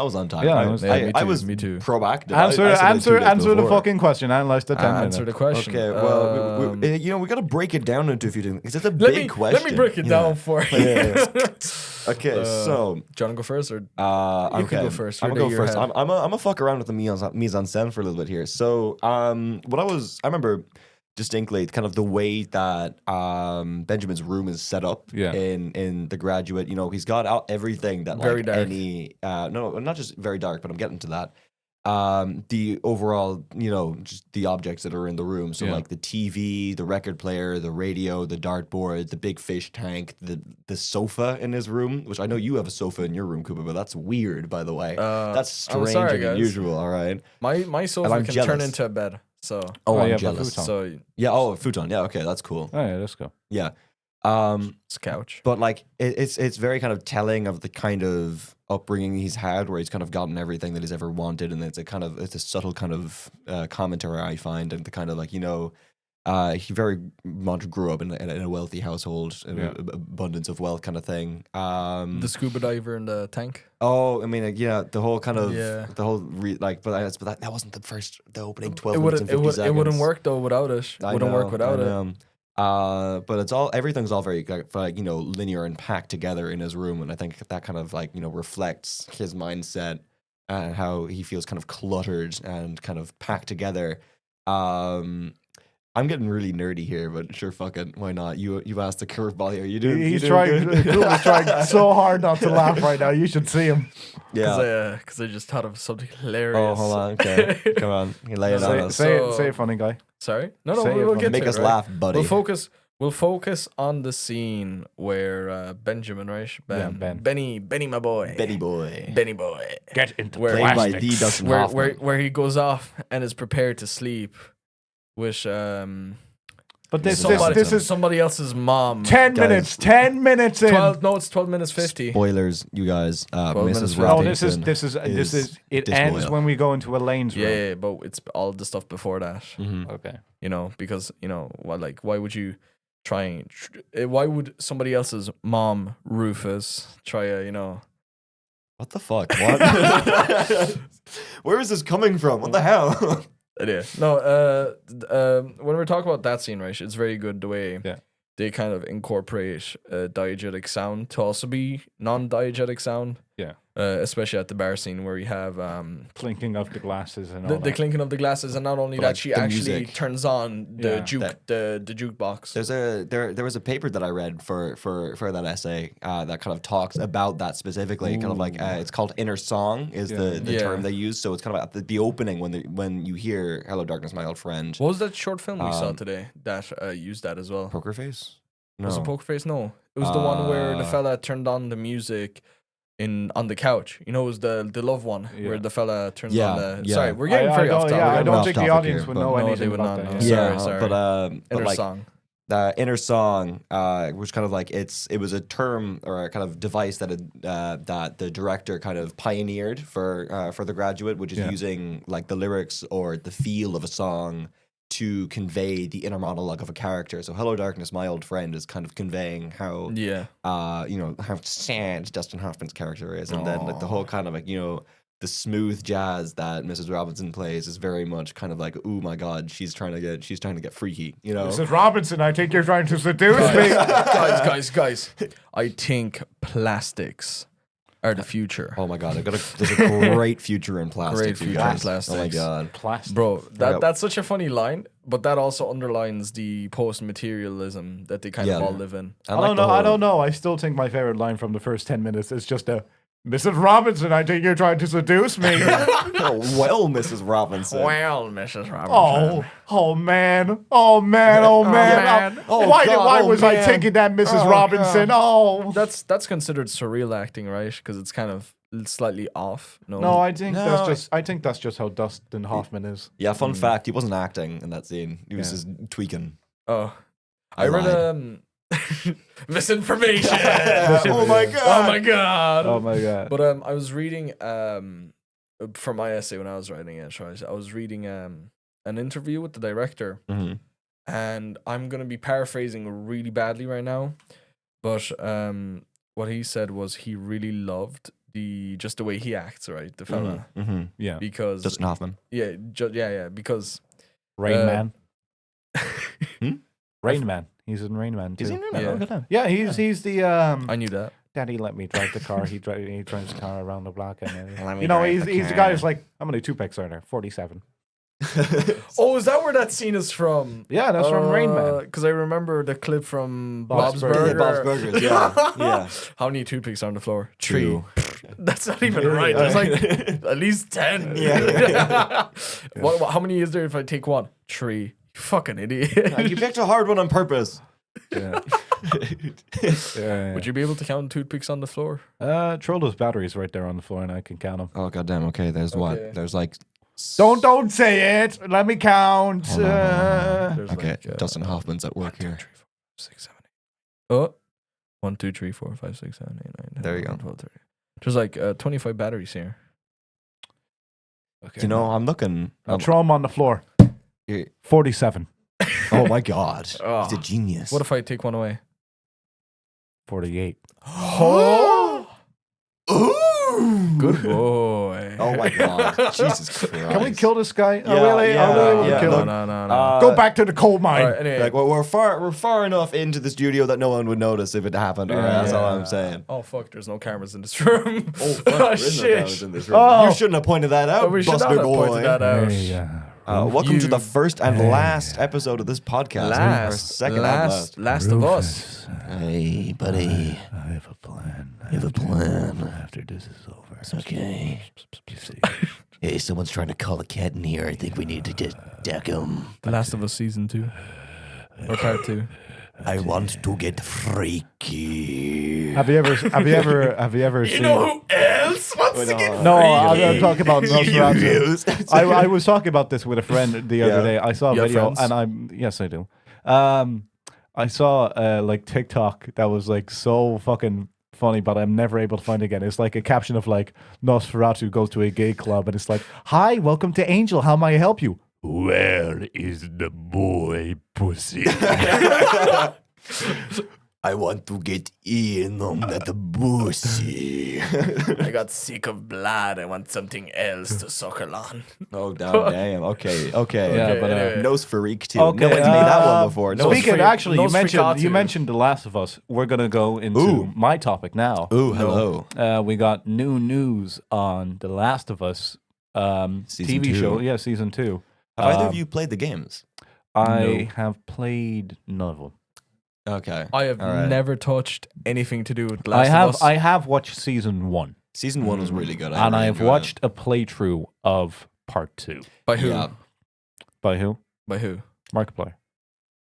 Yeah, I I was- Yeah, me I too, was me too. proactive. Answer I said it 2 days the before. fucking question. Analyze the 10 minutes. Answer the question. Okay, well, we got to break it down into a few things because it's a let big me question. let me break it Yeah. down for you. Okay, so John, go first, or okay, You can go first. I'm You're gonna the go first. year I'm gonna fuck around with the mise en scène for a little bit here. So, I remember distinctly kind of the way that Benjamin's room is set up Yeah. in The Graduate. You know, he's got out everything that Very like dark. any no, not just very dark, but I'm getting to that. The overall, just the objects that are in the room. So Yeah. like the TV, the record player, the radio, the dartboard, the big fish tank, the sofa in his room, which I know you have a sofa in your room, Kuba, but that's weird, by the way. That's I'm strange sorry, and guys. unusual, all right? my sofa I'm can turn jealous. into a bed. So Oh, Oh, I'm yeah, jealous. but futon. so Yeah, oh, a futon. Yeah, okay, that's cool. Oh, yeah, let's go. Yeah. it's a couch. But like it's very kind of telling of the kind of upbringing he's had, where he's kind of gotten everything that he's ever wanted, and it's a subtle kind of commentary I find, and the kind of like he very much grew up in a wealthy household, Yeah. abundance of wealth kind of thing. The scuba diver in the tank. Oh, I mean, yeah, the whole kind of Yeah. the whole but that wasn't the opening 12 It minutes wouldn't and 50 seconds. it wouldn't work though without it. I Wouldn't work know, without I it. know. But everything's all very linear and packed together in his room, and I think that kind of reflects his mindset and how he feels kind of cluttered and kind of packed together. I'm getting really nerdy here, but sure, fucking, why not? You asked the curveball here. You doing? He's you trying. doing good? Kuba's trying so hard not to laugh right now. You should see him. Yeah. Because I just thought of something hilarious. Oh, hold on. Okay, come on. You lay it on us. Say So- it, funny guy. Sorry. No, Say it, we'll man. get Make to us it, right? laugh, buddy. We'll focus on the scene where Benjamin, right? Ben. Benny, my boy. Benny boy. Benny boy. Get into Where- Played by plastics. D. Dustin Where Hoffman. where he goes off and is prepared to sleep with But this is somebody else's mom. 10 Guys. minutes. 10 minutes in. 12 no, it's 12 minutes 50. Spoilers, you guys. 12 minutes Mrs. for- No, Robinson this is it ends disloyal. when we go into Elaine's room. Yeah, but it's all the stuff before that. Mhm. Okay. Because why would you why would somebody else's mom, Rufus, try What the fuck? What? Where is this coming from? What the hell? idea? No, when we're talking about that scene, right, it's very good the way Yeah. they kind of incorporate diegetic sound to also be non-diegetic sound. Yeah. Especially at the bar scene where you have Clinking of the glasses and all the that. clinking of the glasses, and not only But, that, like, she the actually music. turns on the Yeah. the jukebox. There was a paper that I read for that essay that kind of talks about that specifically. Kind of like it's called inner song is the Yeah. term they use. So it's kind of at the opening when you hear "Hello Darkness, My Old Friend." What was that short film we saw Um, today that used that as well? Poker Face. No. Was it Poker Face? No, it was the one where the fella turned on the music on the couch. You know, it was the love one Yeah. where the fella turns Yeah, on the. yeah. Sorry, we're getting very off topic. Yeah, I We're don't off think the topic audience here, would but- know No, anything they would about not that. know. Yeah. Sorry. but Inner like song. the inner song, was kind of like it was a term or a kind of device that that the director kind of pioneered for The Graduate, which is Yeah. using like the lyrics or the feel of a song to convey the inner monologue of a character. So "Hello Darkness, My Old Friend" is kind of conveying how Yeah. how sad Dustin Hoffman's character is, and then like the whole kind of like the smooth jazz that Mrs. Robinson plays is very much kind of like, oh my god, she's trying to get freaky, Mrs. Robinson, I think you're trying to seduce me. guys. I think plastics are the future. Oh my god, there's a great future in plastic. Great for you future in guys. plastics. Oh my god. Plastic. Bro, Yep. that's such a funny line, but that also underlines the post-materialism that they kind of Yeah. all live in. I don't know. I still think my favorite line from the first 10 minutes is just Mrs. Robinson, I think you're trying to seduce me. Oh, well, Mrs. Robinson. Well, Mrs. Robinson. oh man. Oh man. Oh man. man. Why was I thinking that, Mrs. Robinson? Oh. That's considered surreal acting, right? Because it's kind of slightly off. No, I think that's just how Dustin Hoffman is. Yeah, fun fact, he wasn't acting in that scene. He was just tweaking. Oh, I I read lied. misinformation. Oh my god. Oh my god. Oh my god. But I was reading for my essay when I was writing it. I was reading an interview with the director, Mhm. and I'm gonna be paraphrasing really badly right now, but what he said was he really loved just the way he acts, right, the fella, Mhm. Yeah. because Dustin Hoffman. because Rain uh, Man. Hmm? Rain Man. He's in Rain Man too. Is he in Rain Man? Yeah. Look at him. Yeah, he's the I knew that. Daddy let me drive the car. He drives the car around the block, and Let me you know drive he's the guy who's like, how many 2-packs are there? 47. Oh, is that where that scene is from? Yeah, that's from Rain Man. Because I remember the clip from Bob's Bob's Burgers. Burger. Bob's Burgers, yeah. Yeah. How many toothpicks are on the floor? Two. 3. That's not even right. There's like at least 10. Yeah. How many is there if I take 1? 3. You fucking idiot. You picked a hard one on purpose. Yeah. Yeah. Would you be able to count toothpicks on the floor? Throw those batteries right there on the floor, and I can count them. Oh goddamn! Okay, there's Okay. what? There's like. Don't say it. Let me count. Hold on. There's Okay, like, Dustin Hoffman's at 1, work 2, here. 3, 4, 5, 6, 7, 8. Oh. 1, 2, 3, 4, 5, 6, 7, 8, 9, 10, There you 11, go. 12, 13. There's like 25 batteries here. Okay. You know, I'm looking. I'll throw them on the floor. Yeah. 47. Oh my god, Oh. he's a genius. What if I take 1 away? 48. Oh! Ooh! Good boy. Oh my god, Jesus Christ! Can we kill this guy? Yeah, yeah. Kill No, him? no. Go back to the coal mine. All right, anyway. Like, well, we're far enough into the studio that no one would notice if it happened. All right, that's all I'm saying. Oh fuck! There's no cameras in this room. Oh, fuck, there is no shit! cameras in this room. Oh. You shouldn't have pointed that out, We should not Buster have boy. pointed that out. Hey, Welcome to You- the first and last episode of this podcast. Our second and last of us. Hey, buddy. I have a plan. You have a plan. After this is over. Okay. You see. Hey, someone's trying to call a cat in here. I think we need to just deck him. The Last of Us season 2 or part 2. I want to get freaky. Have you ever seen? who else wants to get No, I'm talking about Nosferatu. I was talking about this with a friend the other Yeah. day. I saw a You have video, friends? yes, I do. I saw like TikTok that was like so fucking funny, but I'm never able to find it again. It's like a caption of like Nosferatu goes to a gay club, and it's like, "Hi, welcome to Angel. How may I help you?" Where is the boy pussy? I want to get in on that pussy. I got sick of blood. I want something else to suckle on. Oh damn. Okay. Yeah, Okay, but anyway. Nose freak too. Okay, No one's made that one before. No one's Speaking, Nosferatu. actually, you Nosferatu. mentioned The Last of Us. We're gonna go into Ooh. my topic now. Ooh, hello. We got new news on The Last of Us Season TV 2. show. Yeah, season 2. Have either of you played the games? I have played none of them. Okay. I have All right. never touched anything to do with The Last of Us. I have watched season 1, Season 1 was really good. and really I've enjoyed it. watched a playthrough of part 2. By who? Yeah. By who? By who? Markiplier.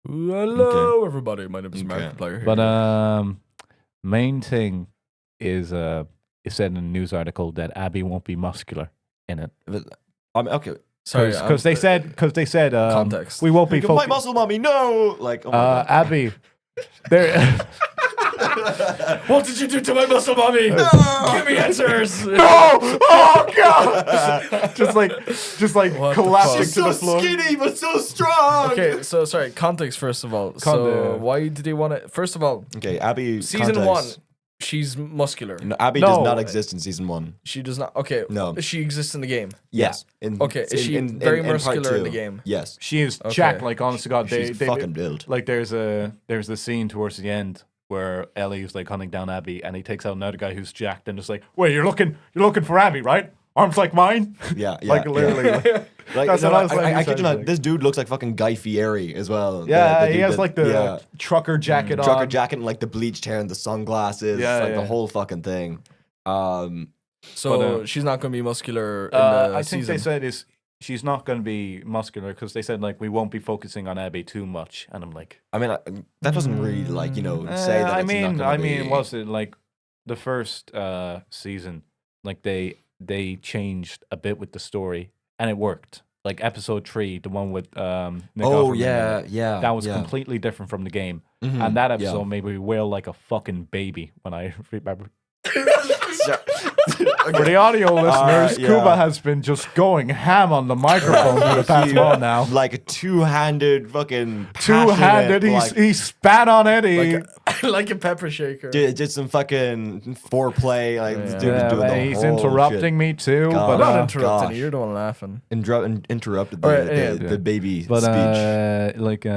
Hello, everybody. My name is Okay. Markiplier. here. But main thing is it said in a news article that Abby won't be muscular in it But, okay. sorry, because they said context. we won't be My focused. muscle mommy, no! Like, oh my God. Abby, there. What did you do to my muscle, mommy? Give me answers. No! Oh god! just like What the collapsing fuck? to so the floor. skinny, but so strong! Okay, so sorry. Context first of all. So why did they want to? First of all, Okay, Abby. season context. 1, she's muscular. No, Abby No. does not exist in season 1. She does not. Okay, No. She exists in the game. Yes. In, Okay, is she very muscular in the game? Yes. She is Okay. jacked, like honest to God. She's fucking built. like there's a scene towards the end where Ellie's like hunting down Abby, and he takes out another guy who's jacked, and just like, wait, you're looking for Abby, right? Arms like mine. Yeah, yeah. Like literally. Like, That's no, what I was like, I he kid you said, not, like- this dude looks like fucking Guy Fieri as well. Yeah, The he dude has that- like the yeah. trucker jacket on. trucker jacket and like the bleached hair and the sunglasses. Yeah, like yeah. the whole fucking thing. So But, she's not going to be muscular in the I think season. they said she's not going to be muscular because they said like we won't be focusing on Abby too much, and I'm like, I mean, that doesn't really like say that. I it's mean, not gonna I mean, be- was it like the first season? Like they changed a bit with the story, and it worked. Like episode 3, the one with Nick Oh Offerman in yeah, it, yeah. that was yeah. completely different from the game. Mhm, And that yeah. episode made me wail like a fucking baby when I remember. For the audio listeners, yeah. Kuba has been just going ham on the microphone for the past while now. Like a two-handed fucking Two-handed, passionate, he spat on Eddie. like a pepper shaker. did some fucking foreplay. Like this dude was Yeah, doing the man, he's whole interrupting shit. me too. God. But I'm not Oh, interrupting gosh. you. You're the one laughing. Interrupted the, Alright, the, yeah. the baby But speech.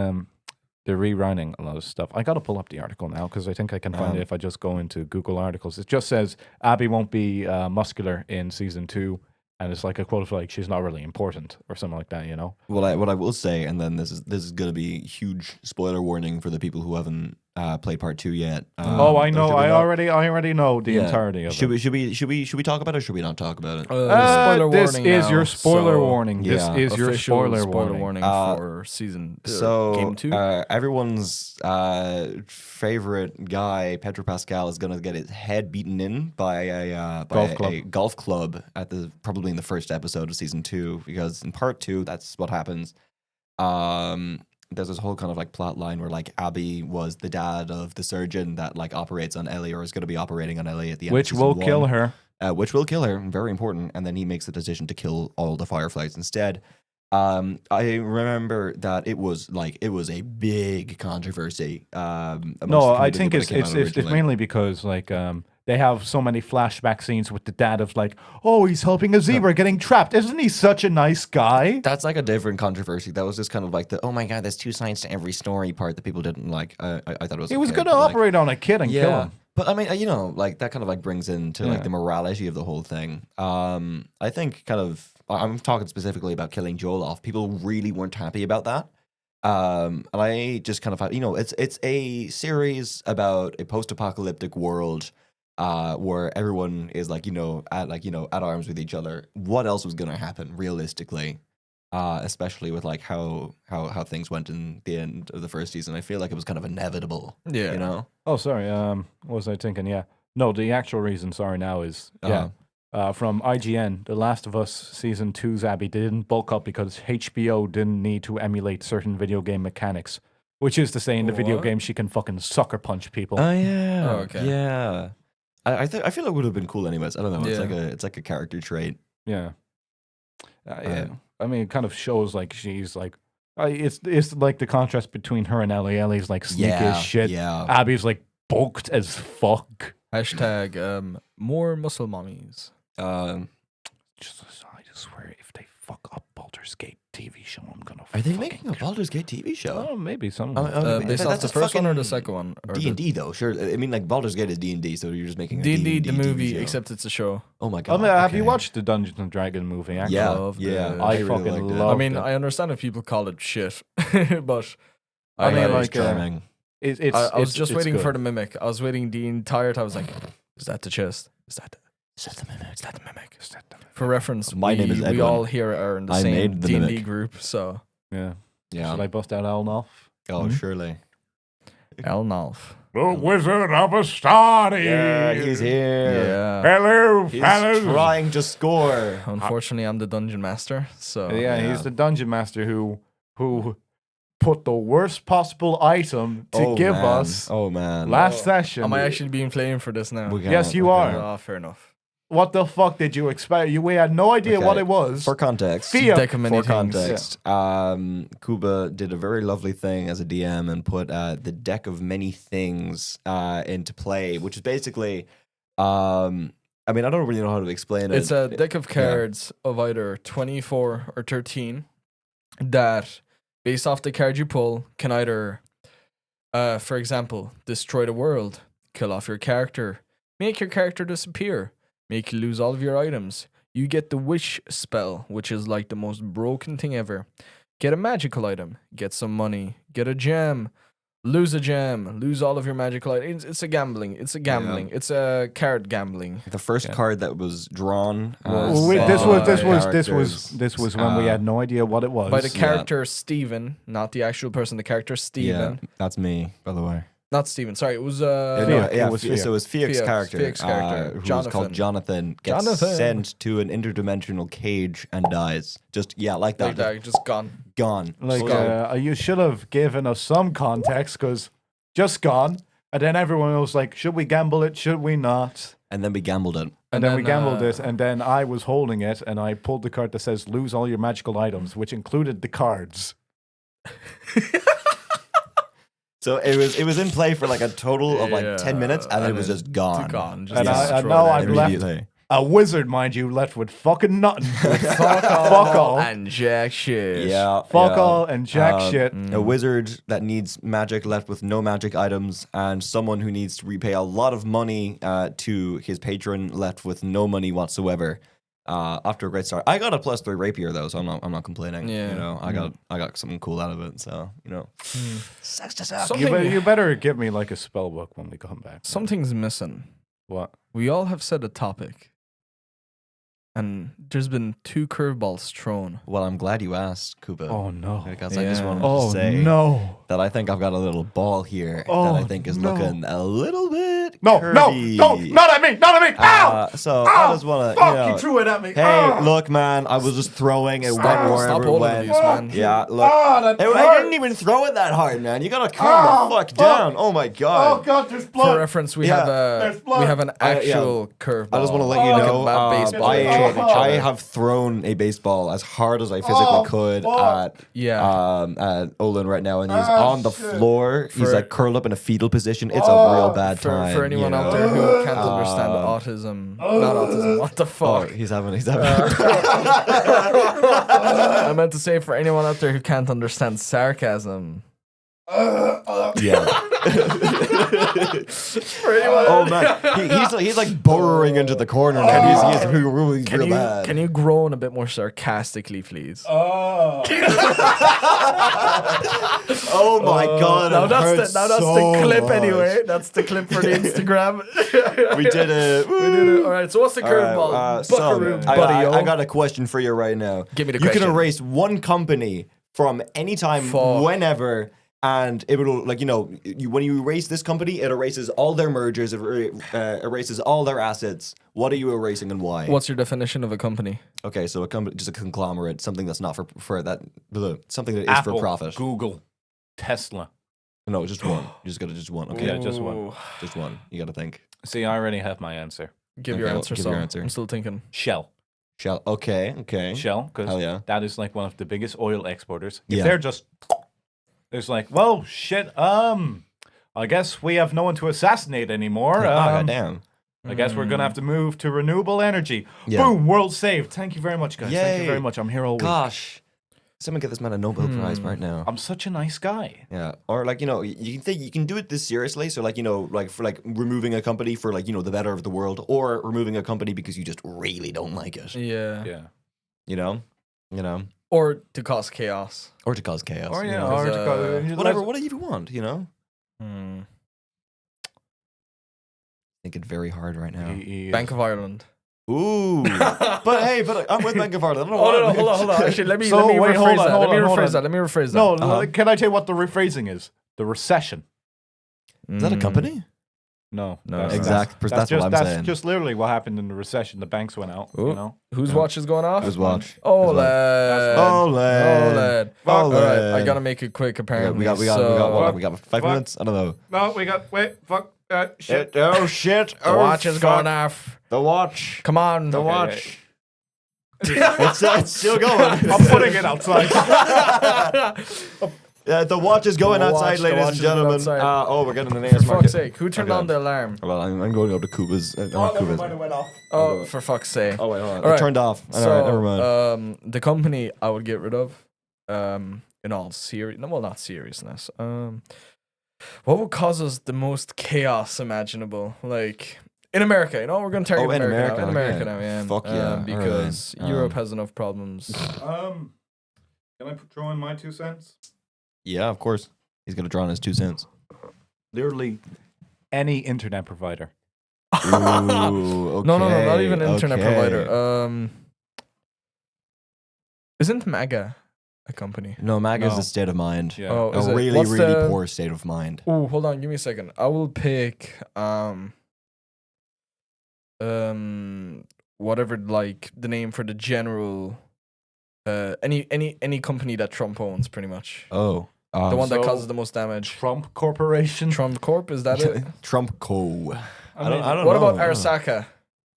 they're rewriting a lot of stuff. I got to pull up the article now because I think I can find it if I just go into Google articles. It just says Abby won't be muscular in season 2, and it's like a quote of like she's not really important or something like that. You know? What I will say, and then this is gonna be huge spoiler warning for the people who haven't played part 2 yet. I know. should we I not- already know the Yeah. entirety of Should it. we talk about it or should we not talk about it? Spoiler this warning is now, your spoiler so warning. This yeah. is your official spoiler warning. for season So game 2. everyone's favorite guy, Pedro Pascal, is gonna get his head beaten in by a golf club at probably in the first episode of season 2, because in part 2 that's what happens. There's this whole kind of like plot line where like Abby was the dad of the surgeon that like operates on Ellie, or is going to be operating on Ellie at the end. Which of will season kill 1. her. Which will kill her, very important. And then he makes the decision to kill all the Fireflies instead. I remember that it was a big controversy. No, I think it's mainly because like they have so many flashback scenes with the dad of like, oh, he's helping a zebra getting trapped. Isn't he such a nice guy? That's like a different controversy. That was just kind of like the, oh my god, there's two sides to every story part that people didn't like. I thought it was. He was okay, going to but, like, operate on a kid and kill him. But I mean, like that kind of like brings into Yeah. like the morality of the whole thing. I think kind of, I'm talking specifically about killing Joel off. People really weren't happy about that. And I just kind of, it's a series about a post-apocalyptic world where everyone is like, at arms with each other. What else was going to happen realistically? Especially with like how things went in the end of the first season. I feel like it was kind of inevitable. Yeah. You know? Oh, sorry. What was I thinking? Yeah. No, the actual reason, sorry, now is, from IGN, The Last of Us Season 2's Abby didn't bulk up because HBO didn't need to emulate certain video game mechanics, which is to say in the video What? game she can fucking sucker punch people. Oh yeah. Oh, okay. Yeah. I feel it would have been cool anyways. I don't know. Yeah. It's like a character trait. Yeah. Yeah. I mean, it kind of shows like she's like, it's like the contrast between her and Ellie. Ellie's like sneaky as shit. Yeah. Abby's like bulked as fuck. Hashtag more muscle mommies. Um, I just swear, if they fuck up Baldur's Gate TV show, I'm gonna. are they fucking making a Baldur's Gate TV show? Oh, maybe some. Based off the first one or the second one? D&D though, sure. I mean, like Baldur's Gate is D&D, so you're just making a D&D the TV movie, show. except it's a show. Oh my I god! mean, have you okay. watched the Dungeons and Dragon movie? Actually? Yeah, Loved yeah. it. I really fucking liked it. love I mean, it. I understand if people call it shit, but I mean, It was like, charming. I was just waiting for the. the mimic. I was waiting the entire time. I was like, is that the chest? Is that the mimic? Is that the mimic? For reference, My name is we Edwin. all here are in the I same made the D&D mimic. group, so Yeah. Yeah. Should I bust out Elnolf? Oh, surely. Elnalf. The Wizard of Astari. Yeah, he's here. Yeah. Hello, He's fellas. trying to score. Unfortunately, I'm the dungeon master, so Yeah, Yeah. he's the dungeon master who put the worst possible item to give man. us Oh man. last session. am I actually being blamed for this now? We Yes, can't- you we are. can't. Oh, fair enough. What the fuck did you expect? We had no idea what Okay. it was. For context, Fia. Deck of many for things. context, Kuba did a very lovely thing as a DM and put the deck of many things into play, which is basically, I mean, I don't really know how to explain it. It's a deck of cards of either 24 or 13 that, based off the card you pull, can either, for example, destroy the world, kill off your character, make your character disappear, make you lose all of your items. You get the wish spell, which is like the most broken thing ever. Get a magical item, get some money, get a gem, lose a gem, lose all of your magical items. It's a gambling. It's a gambling. It's a card gambling. The first card that was drawn Was, Wait, this was characters, when we had no idea what it was. By the character Steven, not the actual person, the character Steven. Yeah, that's me, by the way. Not Steven, sorry, it was Fiac, Yeah, it was Fiac. so it was Fiac's Fiac's character, character, who was called Jonathan, gets Jonathan. sent to an interdimensional cage and dies. Just, like that. like that, just gone. Gone. like So- you should have given us some context because just gone, and then everyone was like, "Should we gamble it? Should we not?" and then we gambled it. And then we gambled it, and then I was holding it, and I pulled the card that says "Lose all your magical items," which included the cards. So it was in play for like a total of like Yeah, 10 minutes, and then it was just gone. Gone. Just And I destroyed know I'm left Immediately. a wizard, mind you, left with fucking nothing. Fuck Fuck all. and jack shit. Yeah. Fuck yeah. all and jack shit. A wizard that needs magic left with no magic items, and someone who needs to repay a lot of money to his patron left with no money whatsoever. After a great start, I got a +3 rapier though, so I'm not complaining. Yeah. You know, I got something cool out of it. So you know, sucks to suck. Something- You better give me like a spell book when we come back. Something's missing. What? We all have said a topic, and there's been 2 curveballs thrown. Well, I'm glad you asked, Kuba. Oh no. Because I just Yeah. wanted Oh to say no. that I think I've got a little ball here Oh, that I think is no. looking a little bit No, curvy. no, not at me, not at me. Ow! So I just want to, Fuck, you know, you threw it at me. hey, Ah! look, man, I was just throwing it went wherever Stop it holding went. these, man. Yeah, look. that Hey, I hurt. didn't even throw it that hard, man. You gotta calm the fuck down. Oh my Oh god. god, there's For blood. reference, we Yeah, have there's blood. an actual curveball. I just want to let you Like a know, bad baseball. they throw at each I other. have thrown a baseball as hard as I physically could fuck. at Olan right now, and he's on the shit. floor. He's For- like curled up in a fetal position. It's a real bad for, time. for anyone you out know? there who can't understand autism, not autism, what the Oh, fuck? he's having. I meant to say for anyone out there who can't understand sarcasm. Yeah. For anyone, Oh man, he's like burrowing into the corner now. He's really can real you bad. can you groan a bit more sarcastically, please? Oh. Oh my god! Now it that's hurts the so clip much. anyway. That's the clip for the Instagram. We did it. We did it. All right. So what's the curveball? Buckaroo, buddy. I got a question for you right now. Give me the You question. can erase one company from any time, Fuck. whenever, and it will, like, you know, when you erase this company, it erases all their mergers, it erases all their assets. What are you erasing and why? What's your definition of a company? Okay, so a company, just a conglomerate, something that's not for that, something that is Apple, for profit. Google, Tesla. No, just one. You just gotta just one. Okay, Yeah, just one. Ooh. just one. You gotta think. See, I already have my answer. Give your Okay, answer, give son. your answer. I'm still thinking. Shell. Shell. Okay. Shell, Hell because yeah. that is like one of the biggest oil exporters. If Yeah. they're just, there's like, well, shit, I I guess we have no one to assassinate anymore. Goddamn. I guess we're gonna have to move to renewable energy. Yeah. Boom! World saved. Thank you very much, guys. Thank you Yay. very much. I'm here all week. Gosh. Someone get this man a Nobel Prize right now. I'm such a nice guy. Yeah, or like you can think you can do it this seriously. So like like for like removing a company for like the better of the world, or removing a company because you just really don't like it. Yeah. Yeah. You know, Or to cause chaos. or to cause chaos. Or you yeah, know? or to go, whatever, whatever you want. Thinking very hard right now. Bank of Ireland. Ooh, but hey, I'm with Bank of Ireland. I don't know. Oh, why. no, hold on. Actually, let me So, wait, rephrase hold on, that. hold on, hold on. Let me rephrase that. No, Uh-huh. can I tell you what the rephrasing is? The recession. Is that a company? No, No. Exactly. That's what I'm that's saying. just literally what happened in the recession. The banks went out. Ooh. You know. Whose watch is going off? Whose watch? OLED. OLED. All right, I OLED. gotta make it quick. Apparently, We got So, we got 5 minutes. I don't know. No, we got shit. Oh shit! the watch is going off. The watch. Come on, The watch. It's still going. I'm putting it outside. The watch is going The outside, watch- the ladies watch and is going gentlemen. outside. We're getting an For AS fuck's market. sake, who turned Okay. on the alarm? Well, I'm going up to Kuba's. Not Kuba's. went off. Oh, for fuck's sake. Oh wait, hold on. All right. It turned off. All right, never mind. The company I would get rid of, in all serious, well, not seriousness. What would cause us the most chaos imaginable? Like in America, we're gonna target in America. America, In America okay. now, yeah. Fuck yeah, Because alright. Europe has enough problems. Can I throw in my 2 cents? Yeah, of course. He's gonna draw on his 2 cents. Literally, any internet provider. Ooh, okay. No, not even internet okay. provider. Isn't MAGA a company? No, MAGA is No. a state of mind. Yeah. Oh, is A it? really, What's really the- poor state of mind. Oh, hold on, give me a second. I will pick whatever like the name for the general any company that Trump owns pretty much. Oh. The one that so- causes the most damage. Trump Corporation. Trump Corp, is that it? Trump Co. I mean, don't What know. about I don't know. Arasaka?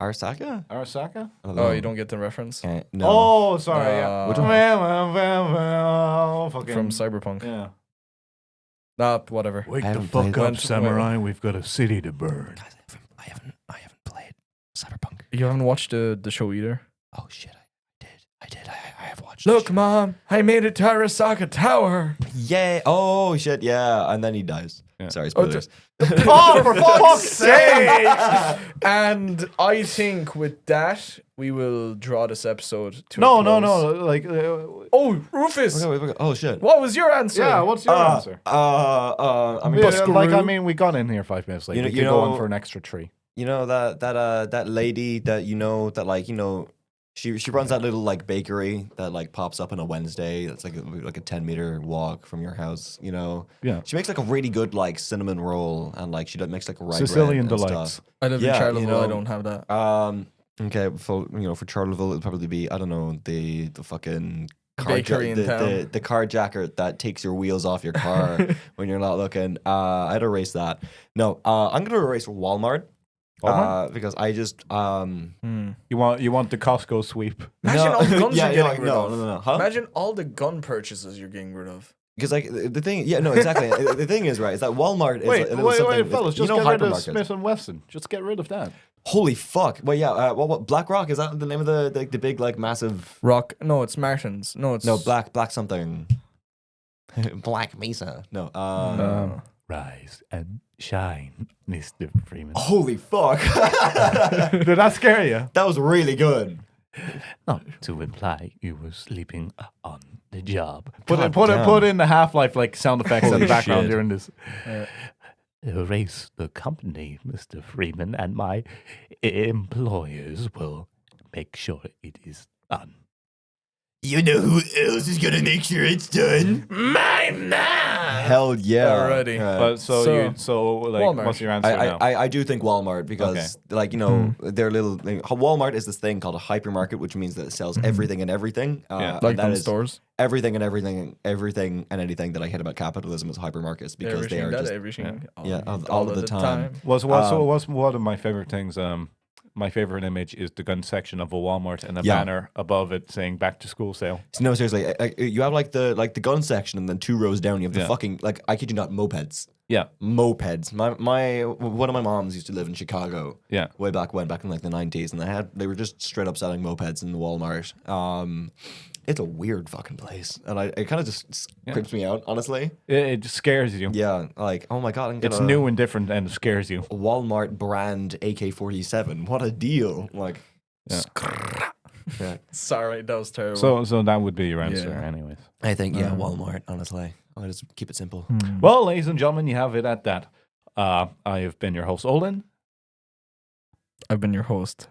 Arasaka? Arasaka? I don't know. Oh, you don't get the reference? Okay, no. Oh, sorry. Yeah. Which one? Fucking, From Cyberpunk. yeah. Nah, whatever. Wake I the haven't fuck played up, that. samurai. We've got a city to burn. Guys, I haven't played Cyberpunk. You haven't watched the show either? Oh shit, I did. I have watched. Look, the Mom, I made it to Arasaka Tower. show. Yeah. Oh shit, yeah. And then he dies. Yeah. Sorry, Oh, spoilers. Oh, for fuck's sake! And I think with that, we will draw this episode to a No. close. Like, Oh, Rufus, Okay. Oh shit. what was your answer? yeah. What's your answer? I mean, Yeah, like, I mean, we got in here 5 minutes late. You know- we you could go know- on for an extra 3. you know that lady that that like she runs that little like bakery that like pops up on a Wednesday. That's like a 10-meter walk from your house. Yeah. She makes like a really good like cinnamon roll, and like she makes like rye Sicilian bread and delights. stuff. I live Yeah, in Charlottesville. you know, I don't have that. Okay, for Charlottesville, it'll probably be, I don't know, the fucking Bakery in town. the carjacker that takes your wheels off your car when you're not looking. I'd erase that. No, I'm gonna erase Walmart. Walmart? Because I just You want the Costco sweep? Imagine all the guns you're getting rid no, of. no, huh? Imagine all the gun purchases you're getting rid of. Because like the thing, yeah, no, exactly. The thing is, right, is that Walmart is Wait, something, fellas, you just know, get rid of hypermarkets. Smith and Wesson. Just get rid of that. Holy fuck! Well, yeah. What BlackRock, is that the name of the big like massive? Rock? No, it's Martins. No, it's No, black something. Black Mesa. No. Rise and shine, Mr. Freeman. Holy fuck! Did that scare you? That was really good. Not to imply you were sleeping on the job. God Put damn. in the Half-Life like sound effects in Holy the background shit. during this. Erase the company, Mr. Freeman, and my employers will make sure it is done. You know who else is gonna make sure it's done? My mom. Hell yeah! Alrighty. But Walmart. what's your answer now? I do think Walmart because their little Walmart is this thing called a hypermarket, which means that it sells everything and everything. Yeah. and like that gun is stores. everything and everything and anything that I hate about capitalism is hypermarkets because they are just everything. all of the time. What's one of my favorite things? My favorite image is the gun section of a Walmart and a Yeah. banner above it saying "Back to School Sale." No, seriously, you have like the gun section, and then 2 rows down you have the Yeah. fucking, like, I kid you not, mopeds. Yeah. Mopeds. One of my moms used to live in Chicago. Yeah. Way back in like the 90s, and they were just straight up selling mopeds in the Walmart. It's a weird fucking place, and it kind of just creeps me out, honestly. It just scares you. Yeah, like, oh my god, It's new and different, and it scares you. Walmart brand AK-47. What a deal! Like, yeah. Sorry, that was terrible. So that would be your answer, Yeah. anyways. I think Walmart. Honestly, I'll just keep it simple. Well, ladies and gentlemen, you have it at that. I have been your host, Olan, I've been your host,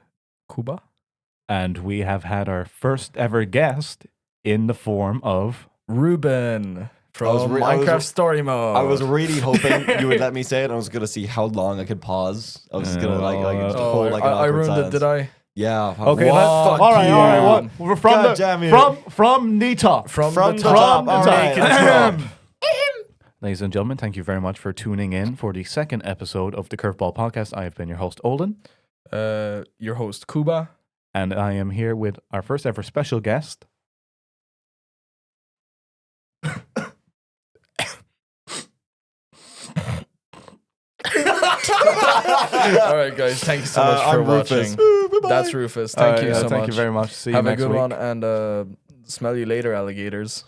Kuba. and we have had our first ever guest in the form of Ruben from I was Minecraft Story Mode. I was really hoping you would let me say it. I was gonna see how long I could pause. I was just gonna just hold like an I awkward ruined silence. it, did I? Yeah. Okay, Fuck all right. you. What? We're from God the damn you. from the top. From From the the top. top. All right. Naked top. Ladies and gentlemen, thank you very much for tuning in for the second episode of the Curveball Podcast. I have been your host, Olan, Your host, Kuba. and I am here with our first ever special guest. All right, guys. Thank you so much for I'm watching. Rufus. That's Rufus. Thank you so much. Thank you very much. See you Have a next good week. one, and smell you later, alligators.